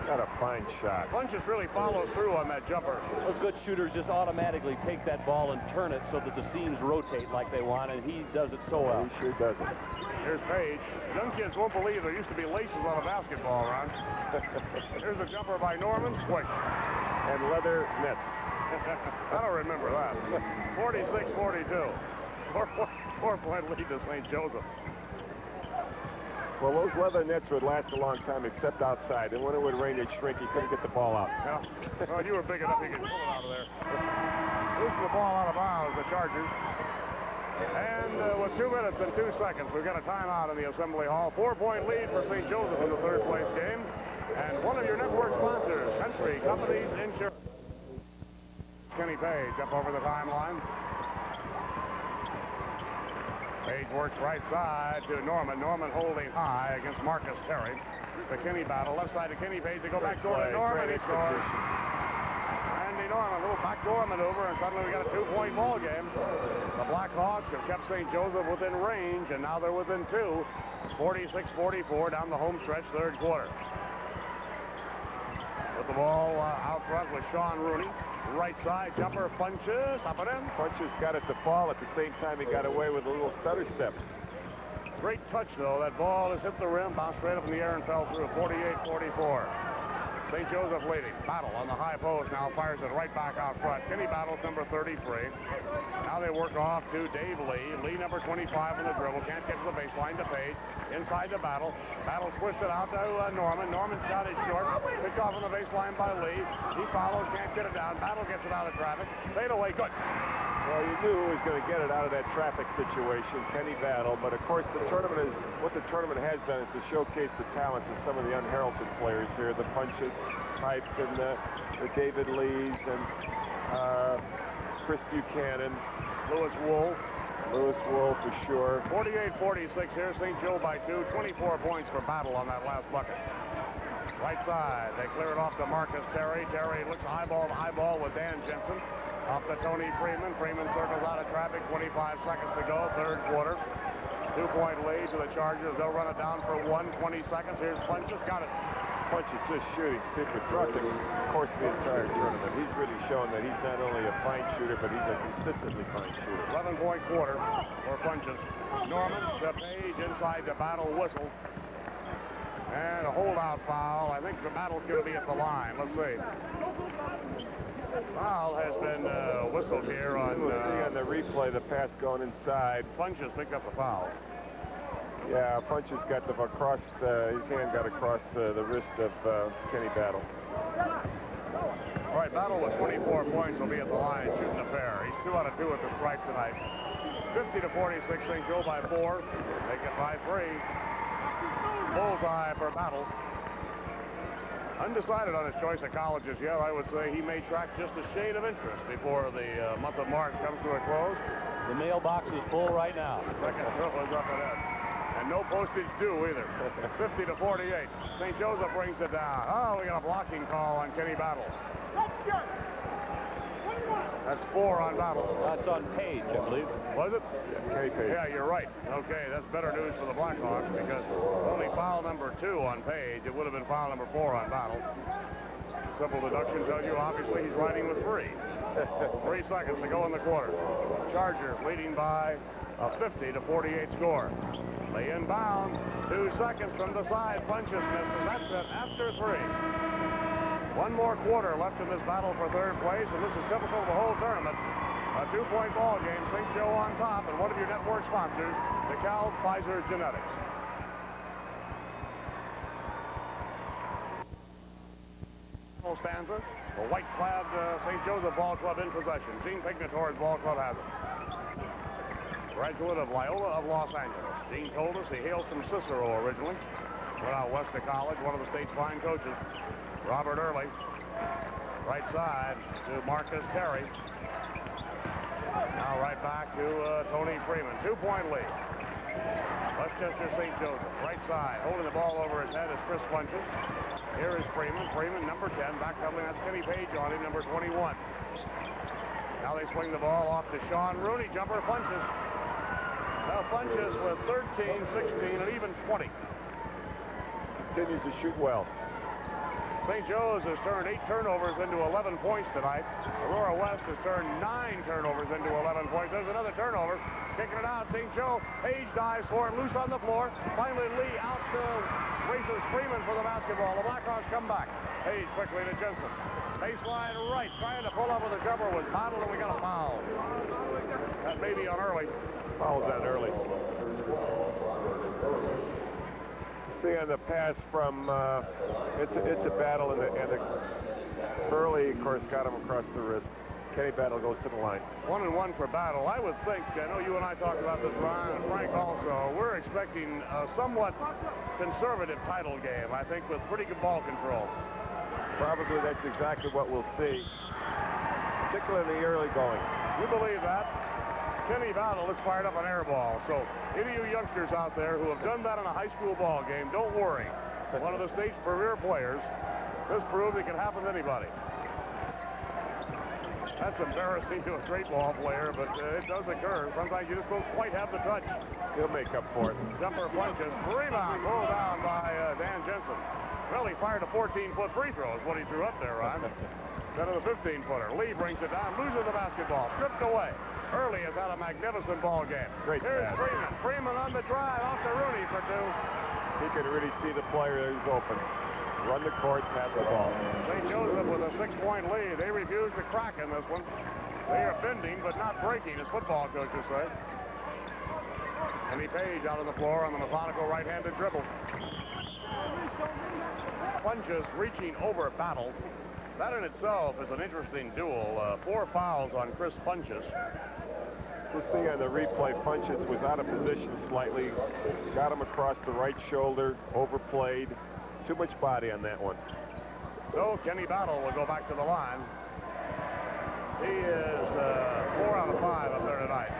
Got a fine shot. Funches really follows through on that jumper. Those good shooters just automatically take that ball and turn it so that the seams rotate like they want, and he does it so well. He sure does it. Here's Page. Young kids won't believe there used to be laces on a basketball, Ron. Here's a jumper by Norman. Swish. And leather nets. I don't remember that. 46-42. 4-point lead to St. Joseph. Well, those leather nets would last a long time, except outside. And when it would rain, they'd shrink. You couldn't get the ball out. Yeah. Well, you were big enough you could pull it out of there. Losing the ball out of bounds, the Chargers. And with 2 minutes and 2 seconds, we've got a timeout in the Assembly Hall. 4-point lead for St. Joseph in the third place game. And one of your network sponsors, Country Companies Insurance. Kenny Page up over the timeline. Page works right side to Norman. Norman holding high against Marcus Terry. The Kenny battle. Left side to Kenny Page. They go back door to Norman. He scores. Andy Norman, a little backdoor maneuver, and suddenly we got a 2-point ball game. The Blackhawks have kept St. Joseph within range, and now they're within 2. 46-44 down the home stretch, third quarter. With the ball out front with Sean Rooney. Right side jumper, punches, up and in. Punches got it to fall at the same time he got away with a little stutter step. Great touch, though. That ball has hit the rim, bounced straight up in the air and fell through. 48-44. St. Joseph leading. Battle on the high post now fires it right back out front. Kenny Battle's number 33. Now they work off to Dave Lee. Lee number 25 on the dribble. Can't get to the baseline to Page. Inside the Battle. Battle twisted out to Norman. Norman's shot is short. Picked off on the baseline by Lee. He follows. Can't get it down. Battle gets it out of traffic. Fade away. Good. Well, you knew he was going to get it out of that traffic situation, Kenny Battle. But, of course, what the tournament has done is to showcase the talents of some of the unheralded players here. The Punches, Pipes, and the David Lees, and Chris Buchanan. Lewis Wool. Lewis Wool, for sure. 48-46 here. St. Joe by 2. 24 points for Battle on that last bucket. Right side. They clear it off to Marcus Terry. Terry looks eyeball to eyeball with Dan Jensen. Off to Tony Freeman. Freeman circles out of traffic. 25 seconds to go. Third quarter. 2-point lead to the Chargers. They'll run it down for 1. 20 seconds. Here's Punches. Got it. Punches just shooting super truck. And of course, the entire tournament. He's really shown that he's not only a fine shooter, but he's a consistently fine shooter. 11-point quarter for Punches. Norman to Page inside the Battle whistle. And a holdout foul. I think the Battle's going to be at the line. Let's see. Foul has been whistled here on the replay, the pass going inside. Punches picked up the foul. Yeah, Punches got his hand got across the wrist of Kenny Battle. All right, Battle with 24 points will be at the line shooting a pair. He's 2 out of 2 at the stripe tonight. 50-46, St. Joe by 4. Take it by 3. Bullseye for Battle. Undecided on his choice of colleges yet. I would say he may track just a shade of interest before the month of March comes to a close. The mailbox is full right now. Second trip was up ahead. And no postage due either. 50-48. St. Joseph brings it down. Oh, we got a blocking call on Kenny Battle. That's 4 on Battle. That's on Page, I believe. Was it? Kenny Page. Yeah, you're right. Okay, that's better news for the Blackhawks because only foul number 2 on Page. It would have been foul number 4 on Battle. Simple deduction tells you obviously he's riding with 3. 3 seconds to go in the quarter. Chargers leading by a 50-48 score. They inbound. 2 seconds from the side. Punches misses. That's it after 3. 1 more quarter left in this battle for third place, and this is typical of the whole tournament. A 2-point ball game. St. Joe on top, and one of your network sponsors, DeKalb Pfizer Genetics. Stanza, the white-clad St. Joseph Ball Club in possession. Gene Pignatore's ball club has it. Graduate of Loyola of Los Angeles. Gene told us he hails from Cicero originally. Went out west to college, one of the state's fine coaches. Robert Early. Right side to Marcus Terry. Now right back to Tony Freeman. 2-point lead. Westchester St. Joseph. Right side. Holding the ball over his head is Chris Punches. Here is Freeman. Freeman, number 10. Backpedaling. That's Kenny Page on him, number 21. Now they swing the ball off to Sean Rooney. Jumper Punches. Now Punches with 13, 16, and even 20. Continues to shoot well. St. Joe's has turned 8 turnovers into 11 points tonight. Aurora West has turned 9 turnovers into 11 points. There's another turnover. Kicking it out. St. Joe. Page dives for it. Loose on the floor. Finally, Lee out to races Freeman for the basketball. The Blackhawks come back. Page quickly to Jensen. Baseline right. Trying to pull up with the jumper was Battle, and we got a foul. That may be on Early. Foul's on Early. See on the pass from it's a battle, and the Early, of course, got him across the wrist. Kenny Battle goes to the line. 1-1 for Battle. I would think, I know you and I talked about this, Ron, and Frank also, we're expecting a somewhat conservative title game, I think, with pretty good ball control. Probably that's exactly what we'll see, particularly in the early going. You believe that? Kenny Battle is fired up on air ball. So any of you youngsters out there who have done that in a high school ball game, don't worry. One of the state's premier players. This proves it can happen to anybody. That's embarrassing to a great ball player, but it does occur. Sometimes you just don't quite have the touch. He'll make up for it. Jumper punches. Rebound pulled down by Dan Jensen. Well, he fired a 14-foot free throw is what he threw up there, Ron. Instead of the 15-footer. Lee brings it down, loses the basketball, stripped away. Early has had a magnificent ball game. Great Here's pass. Freeman. Freeman on the drive off to Rooney for two. He can really see the player who's open. Run the court, pass the ball. St. Joseph with a 6-point lead. They refuse to crack in this one. They are bending but not breaking, as football coaches say. Kenny Page out on the floor on the methodical right-handed dribble. Punches reaching over Battle. That in itself is an interesting duel. 4 fouls on Chris Funches. Just see on the replay, Funches was out of position slightly. Got him across the right shoulder, overplayed. Too much body on that one. So Kenny Battle will go back to the line. He is 4 out of 5 up there tonight.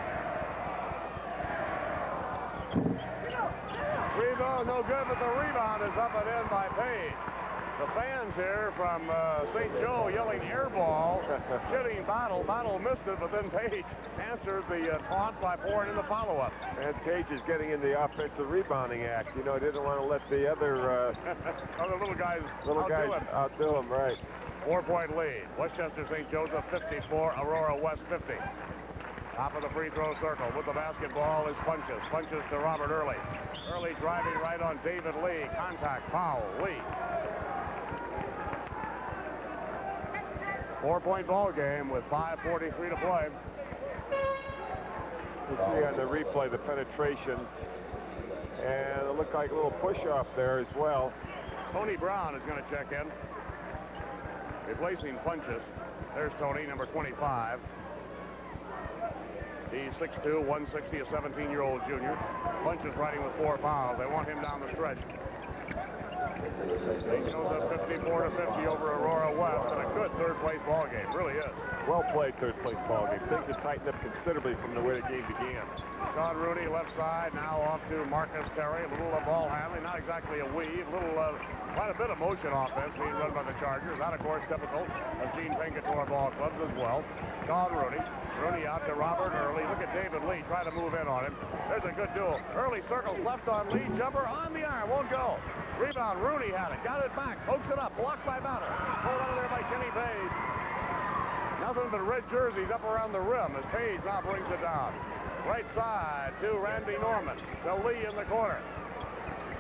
Rebound, no good, but the rebound is up and in by Page. The fans here from St. Joe yelling air ball, shitting Battle. Battle missed it, but then Page answers the taunt by pouring in the follow-up. And Page is getting in the offensive rebounding act. You know, he didn't want to let the other little guys outdo him, right. 4-point lead. Westchester St. Joseph 54, Aurora West 50. Top of the free throw circle with the basketball is Funches. Funches to Robert Early. Early driving right on David Lee. Contact, foul, Lee. 4-point ball game with 5:43 to play. You see on the replay the penetration, and it looked like a little push-off there as well. Tony Brown is going to check in, replacing Funches. There's Tony, number 25. He's 6'2", 160, a 17-year-old junior. Funches riding with 4 fouls. They want him down the stretch. St. Joseph 54-50 over Aurora West, and a good third-place ball game. Really is. Well played third-place ball game. Things have tightened up considerably from the way the game began. Sean Rooney left side, now off to Marcus Terry. A little ball handling, not exactly a weave. Quite a bit of motion offense being run by the Chargers. That, of course, typical of Gene Pinkator ball clubs as well. Sean Rooney. Rooney out to Robert Early. Look at David Lee trying to move in on him. There's a good duel. Early circles left on Lee. Jumper on the iron. Won't go. Rebound. Rooney had it. Got it back. Pokes it up. Blocked by Battle. Pulled out of there by Kenny Page. Nothing but red jerseys up around the rim as Page now brings it down. Right side to Randy Norman. To Lee in the corner.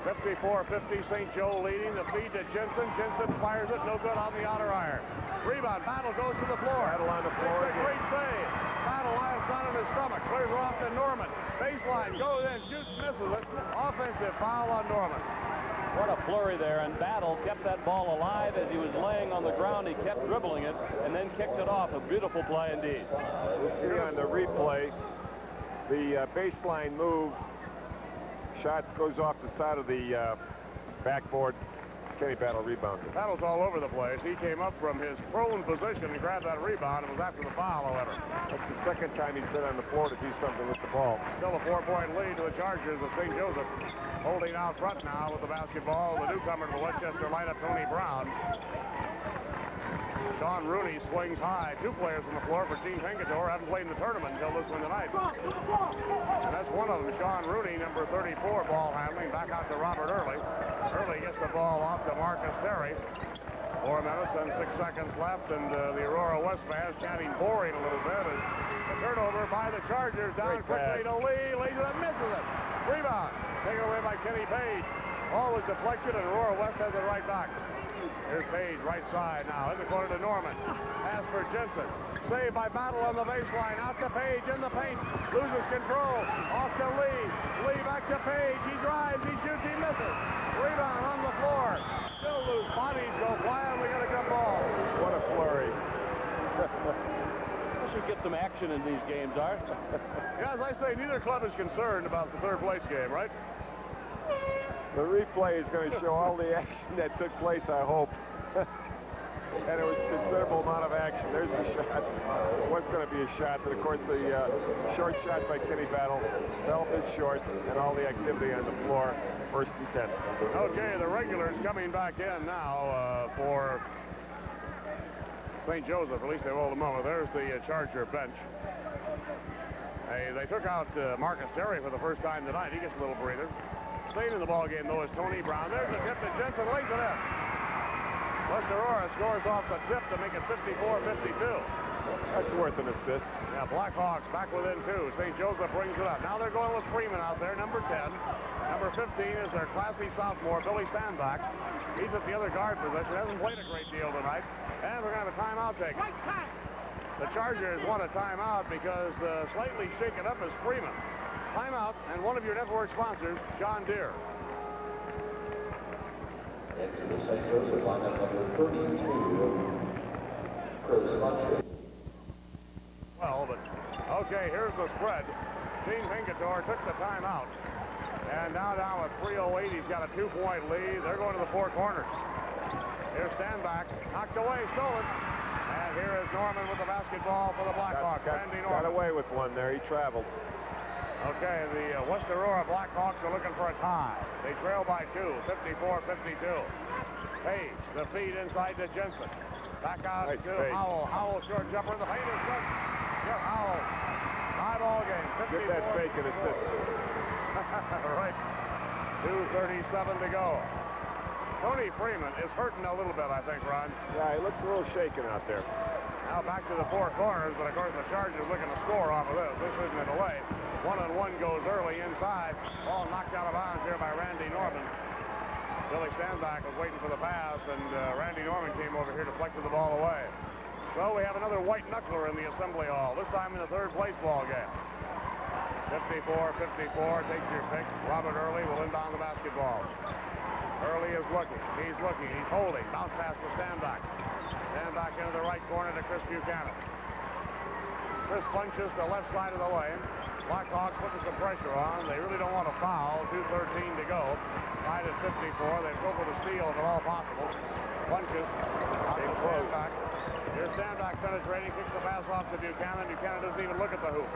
54-50, St. Joe leading. The feed to Jensen. Jensen fires it. No good on the outer iron. Rebound. Battle goes to the floor. Battle on the floor. It's a great save. Battle lies down on his stomach. Clears off to Norman. Baseline. Goes in. Shoots. Misses it. Offensive foul on Norman. What a flurry there, and Battle kept that ball alive as he was laying on the ground. He kept dribbling it and then kicked it off. A beautiful play indeed. We'll see on the replay the baseline move. Shot goes off the side of the backboard. Kenny Battle rebounds it. Battle's all over the place. He came up from his prone position and grabbed that rebound. It was after the foul, however. That's the second time he's been on the floor to do something with the ball. Still a 4-point lead to the Chargers of St. Joseph. Holding out front now with the basketball. The newcomer to the Westchester lineup, Tony Brown. Sean Rooney swings high. 2 players on the floor for Gene Pinkator. Haven't played in the tournament until this one tonight. And that's one of them, Sean Rooney, number 34, ball handling. Back out to Robert Early. Early gets the ball off to Marcus Terry. 4 minutes and 6 seconds left, and the Aurora West fans chanting boring a little bit. As the turnover by the Chargers down quickly to Lee. Lays it up, misses it. Rebound. Taken away by Kenny Page. Ball was deflected, and Aurora West has it right back. Here's Page, right side now, in the corner to Norman. Pass for Jensen. Saved by Battle on the baseline. Out to Page in the paint. Loses control. Off to Lee. Lee back to Page. He drives. He shoots. He misses. Rebound on the floor. Still loose. Bodies go flying. We got a good ball. What a flurry. should get some action in these games, Art. Yeah, as I say, neither club is concerned about the third place game, right? The replay is going to show all the action that took place, I hope. And it was a considerable amount of action. There's the shot. It was going to be a shot, but of course the short shot by Kenny Battle fell a bit short, and all the activity on the floor, 1st and 10. Okay, the regulars coming back in now for St. Joseph. At least they will at the moment. There's the Charger bench. They took out Marcus Terry for the first time tonight. He gets a little breather. Staying in the ball game, though, is Tony Brown. There's the tip to Jensen. Lays it in. West Aurora scores off the tip to make it 54-52. That's worth an assist. Yeah, Blackhawks back within 2. St. Joseph brings it up. Now they're going with Freeman out there, number 10. Number 15 is their classy sophomore, Billy Sandbach. He's at the other guard position. Hasn't played a great deal tonight. And we're going to have a timeout taken. The Chargers want a timeout because slightly shaken up is Freeman. Timeout, and one of your network sponsors, John Deere. Into the St. Joseph lineup, number 32, Chris Muncher. Well, but okay, here's the spread. Gene Pinkator took the timeout. And now down with 3:08, he's got a 2-point lead. They're going to the 4 corners. Here's Sandbach, knocked away, stolen. And here is Norman with the basketball for the Blackhawks. Randy Norman. Got away with one there. He traveled. Okay, the West Aurora Blackhawks are looking for a tie. They trail by 2, 54-52. Page, the feed inside to Jensen. Back out Nice to Page. Howell. Howell, short jumper. The paint is good. Jeff Howell. Tie ball game. Get that fake and assist. Right. 2:37 to go. Tony Freeman is hurting a little bit, I think, Ron. Yeah, he looks a little shaken out there. Now back to the 4 corners, but of course the Chargers looking to score off of this. This isn't a delay. 1-on-1 goes early inside. Ball knocked out of bounds here by Randy Norman. Billy Sandbach was waiting for the pass, and Randy Norman came over here, deflected the ball away. So we have another white knuckler in the assembly hall, this time in the 3rd place ball game. 54-54, take your pick. Robert Early will inbound the basketball. Early is looking, he's holding. Bounce pass to Sandbach. Sandbach into the right corner to Chris Buchanan. Chris punches the left side of the lane. Blackhawks putting some pressure on. They really don't want to foul. 2:13 to go. Tied at 54. They go for the steal if at all possible. Punches. Out to Sandbach. Here's Sandbach penetrating. Kicks the pass off to Buchanan. Buchanan doesn't even look at the hoop.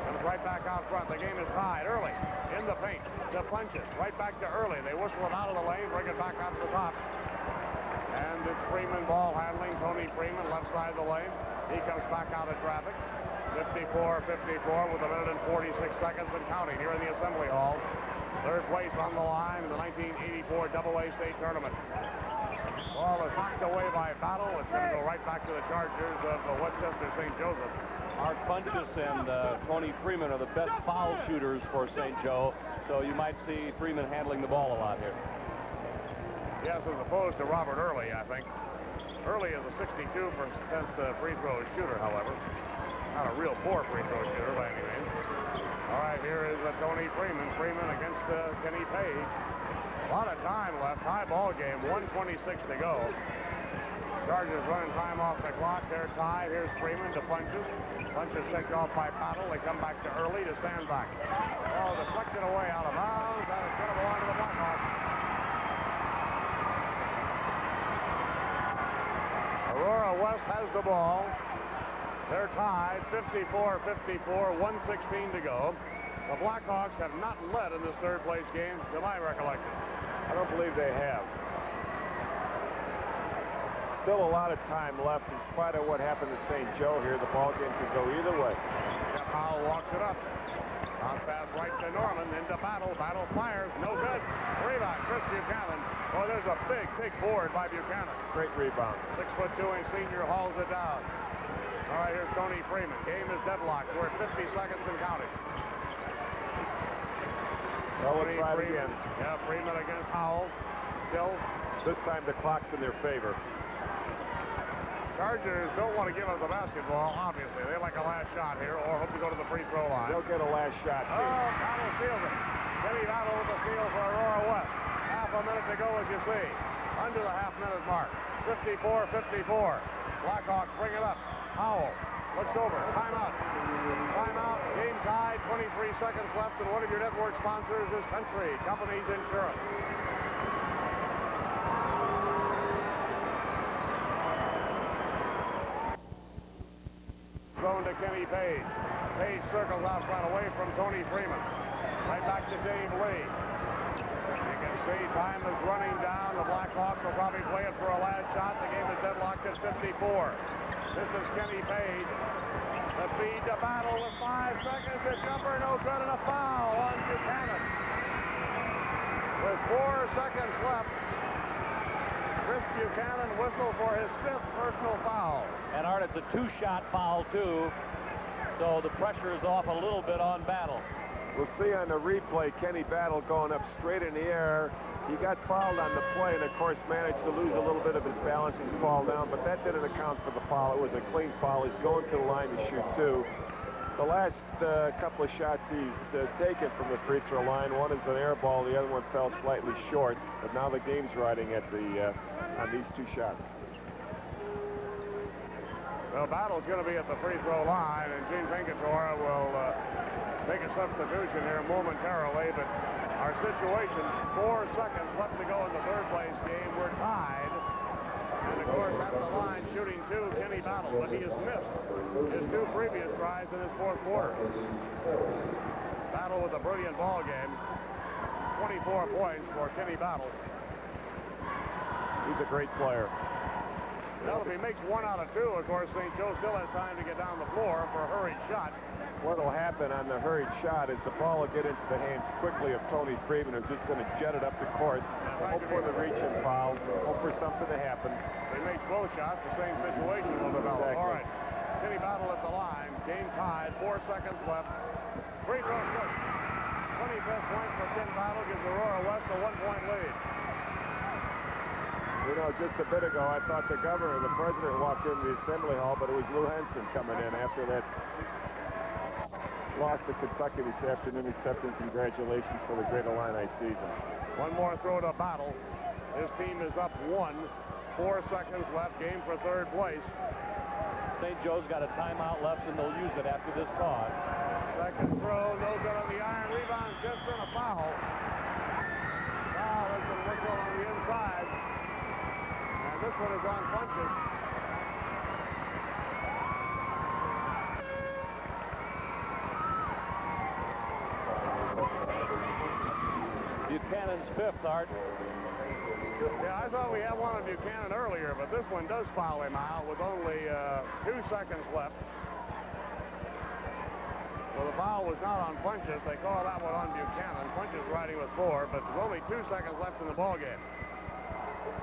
Comes right back out front. The game is tied. Early in the paint. The punches. Right back to Early. They whistle it out of the lane. Bring it back out to the top. And it's Freeman ball handling. Tony Freeman, left side of the lane. He comes back out of traffic. 54-54 with 1 minute and 46 seconds and counting here in the Assembly Hall. 3rd place on the line in the 1984 AA State Tournament. Ball is knocked away by Battle. It's going to go right back to the Chargers of Westchester St. Joseph. Mark Funchess and Tony Freeman are the best foul shooters for St. Joe, so you might see Freeman handling the ball a lot here. Yes, as opposed to Robert Early, I think. Early is a 62% free throw shooter, however. Not a real poor free throw shooter by any means. All right, here is Tony Freeman. Freeman against Kenny Page. A lot of time left. High ball game. 1:26 to go. Chargers running time off the clock. They're tied. Here's Freeman to punches. Punches picked off by Battle. They come back to Early to Sandbach. Oh, deflected away out of bounds. That is going to belong to the Blackhawks. Aurora West has the ball. They're tied, 54-54, 1:16 to go. The Blackhawks have not led in this 3rd place game, to my recollection. I don't believe they have. Still a lot of time left in spite of what happened to St. Joe here. The ball game could go either way. Jeff Howell walks it up. Bounce pass right to Norman, into Battle. Battle fires, no good. Rebound, Chris Buchanan. Oh, there's a big board by Buchanan. Great rebound. 6'2" senior hauls it down. All right, here's Tony Freeman. Game is deadlocked. We're at 50 seconds and counting. Well, we'll try it again. Yeah, Freeman against Howell. Still. This time the clock's in their favor. Chargers don't want to give up the basketball, obviously. They like a last shot here, or hope to go to the free throw line. They'll get a last shot. Oh, Battle steals it. Kenny Battle with the steal for Aurora West. Half a minute to go, as you see. Under the half-minute mark. 54-54. Blackhawks bring it up. Howell Looks over. Timeout. Timeout. Game tied. 23 seconds left. And one of your network sponsors is Country Companies Insurance. Thrown to Kenny Page. Page circles out front away from Tony Freeman. Right back to Dave Lee. You can see time is running down. The Blackhawks will probably play it for a last shot. The game is deadlocked at 54. This is Kenny Page. The feed to Battle with 5 seconds. The jumper no good and a foul on Buchanan. With 4 seconds left, Chris Buchanan whistled for his 5th personal foul. And Art, it's a 2-shot foul too, so the pressure is off a little bit on Battle. We'll see on the replay Kenny Battle going up straight in the air. He got fouled on the play and, of course, managed to lose a little bit of his balance and fall down, but that didn't account for the foul. It was a clean foul. He's going to the line to shoot 2. The last couple of shots he's taken from the free throw line, one is an air ball, the other one fell slightly short, but now the game's riding at the on these 2 shots. Well, Battle's going to be at the free throw line, and Gene Pinkatora will make a substitution here momentarily, but our situation, 4 seconds left to go in the third place game. We're tied. And, of course, at the line, shooting 2, Kenny Battle, but he has missed his 2 previous tries in his 4th quarter. Battle with a brilliant ball game. 24 points for Kenny Battle. He's a great player. Well, if he makes 1 out of 2, of course, St. Joe still has time to get down the floor for a hurried shot. What will happen on the hurried shot is the ball will get into the hands quickly of Tony Freeman, who's just going to jet it up the court. Hope for the reach and foul. Hope for something to happen. If he makes both shots, the same situation will develop. Exactly. All right. Kenny Battle at the line. Game tied. 4 seconds left. Free throw good. 25th point for Ken Battle gives Aurora West a 1-point lead. You know, just a bit ago, I thought the governor, the president, walked into the Assembly Hall, but it was Lou Henson coming in after that loss to Kentucky this afternoon, accepting congratulations for the Great Illini season. One more throw to Battle. His team is up 1. 4 seconds left. Game for 3rd place. St. Joe's got a timeout left, and they'll use it after this pause. Second throw, no good on the iron. Rebound, just in a foul. Foul has been whistled on the inside. And this one is on punches. Buchanan's 5th, Art. Yeah, I thought we had one on Buchanan earlier, but this one does foul him out with only 2 seconds left. Well, the foul was not on Funches. They call that one on Buchanan. Funches riding with 4, but there's only 2 seconds left in the ballgame.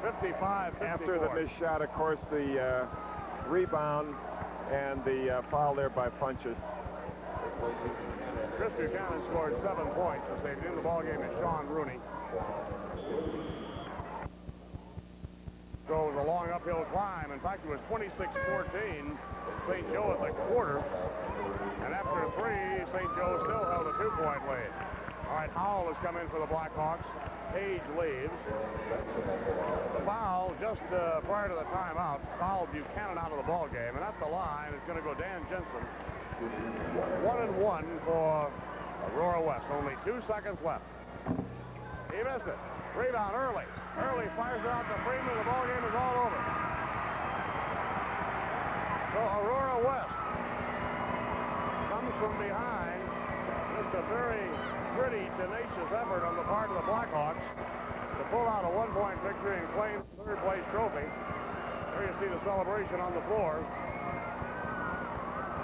55-54. After the missed shot, of course, the rebound and the foul there by Funches. Chris Buchanan scored 7 points as they do the ballgame is Sean Rooney. So it was a long uphill climb. In fact, it was 26-14. St. Joe at the quarter. And after 3, St. Joe still held a 2-point lead. All right, Howell has come in for the Blackhawks. Page leaves. The foul just prior to the timeout fouled Buchanan out of the ball game, and at the line is going to go Dan Jensen. 1-1 for Aurora West. Only 2 seconds left. He missed it. Rebound early. Early fires it out to Freeman. The ball game is all over. So Aurora West comes from behind. Just a very pretty, tenacious effort on the part of the Blackhawks to pull out a 1-point victory and claim the 3rd place trophy. There you see the celebration on the floor.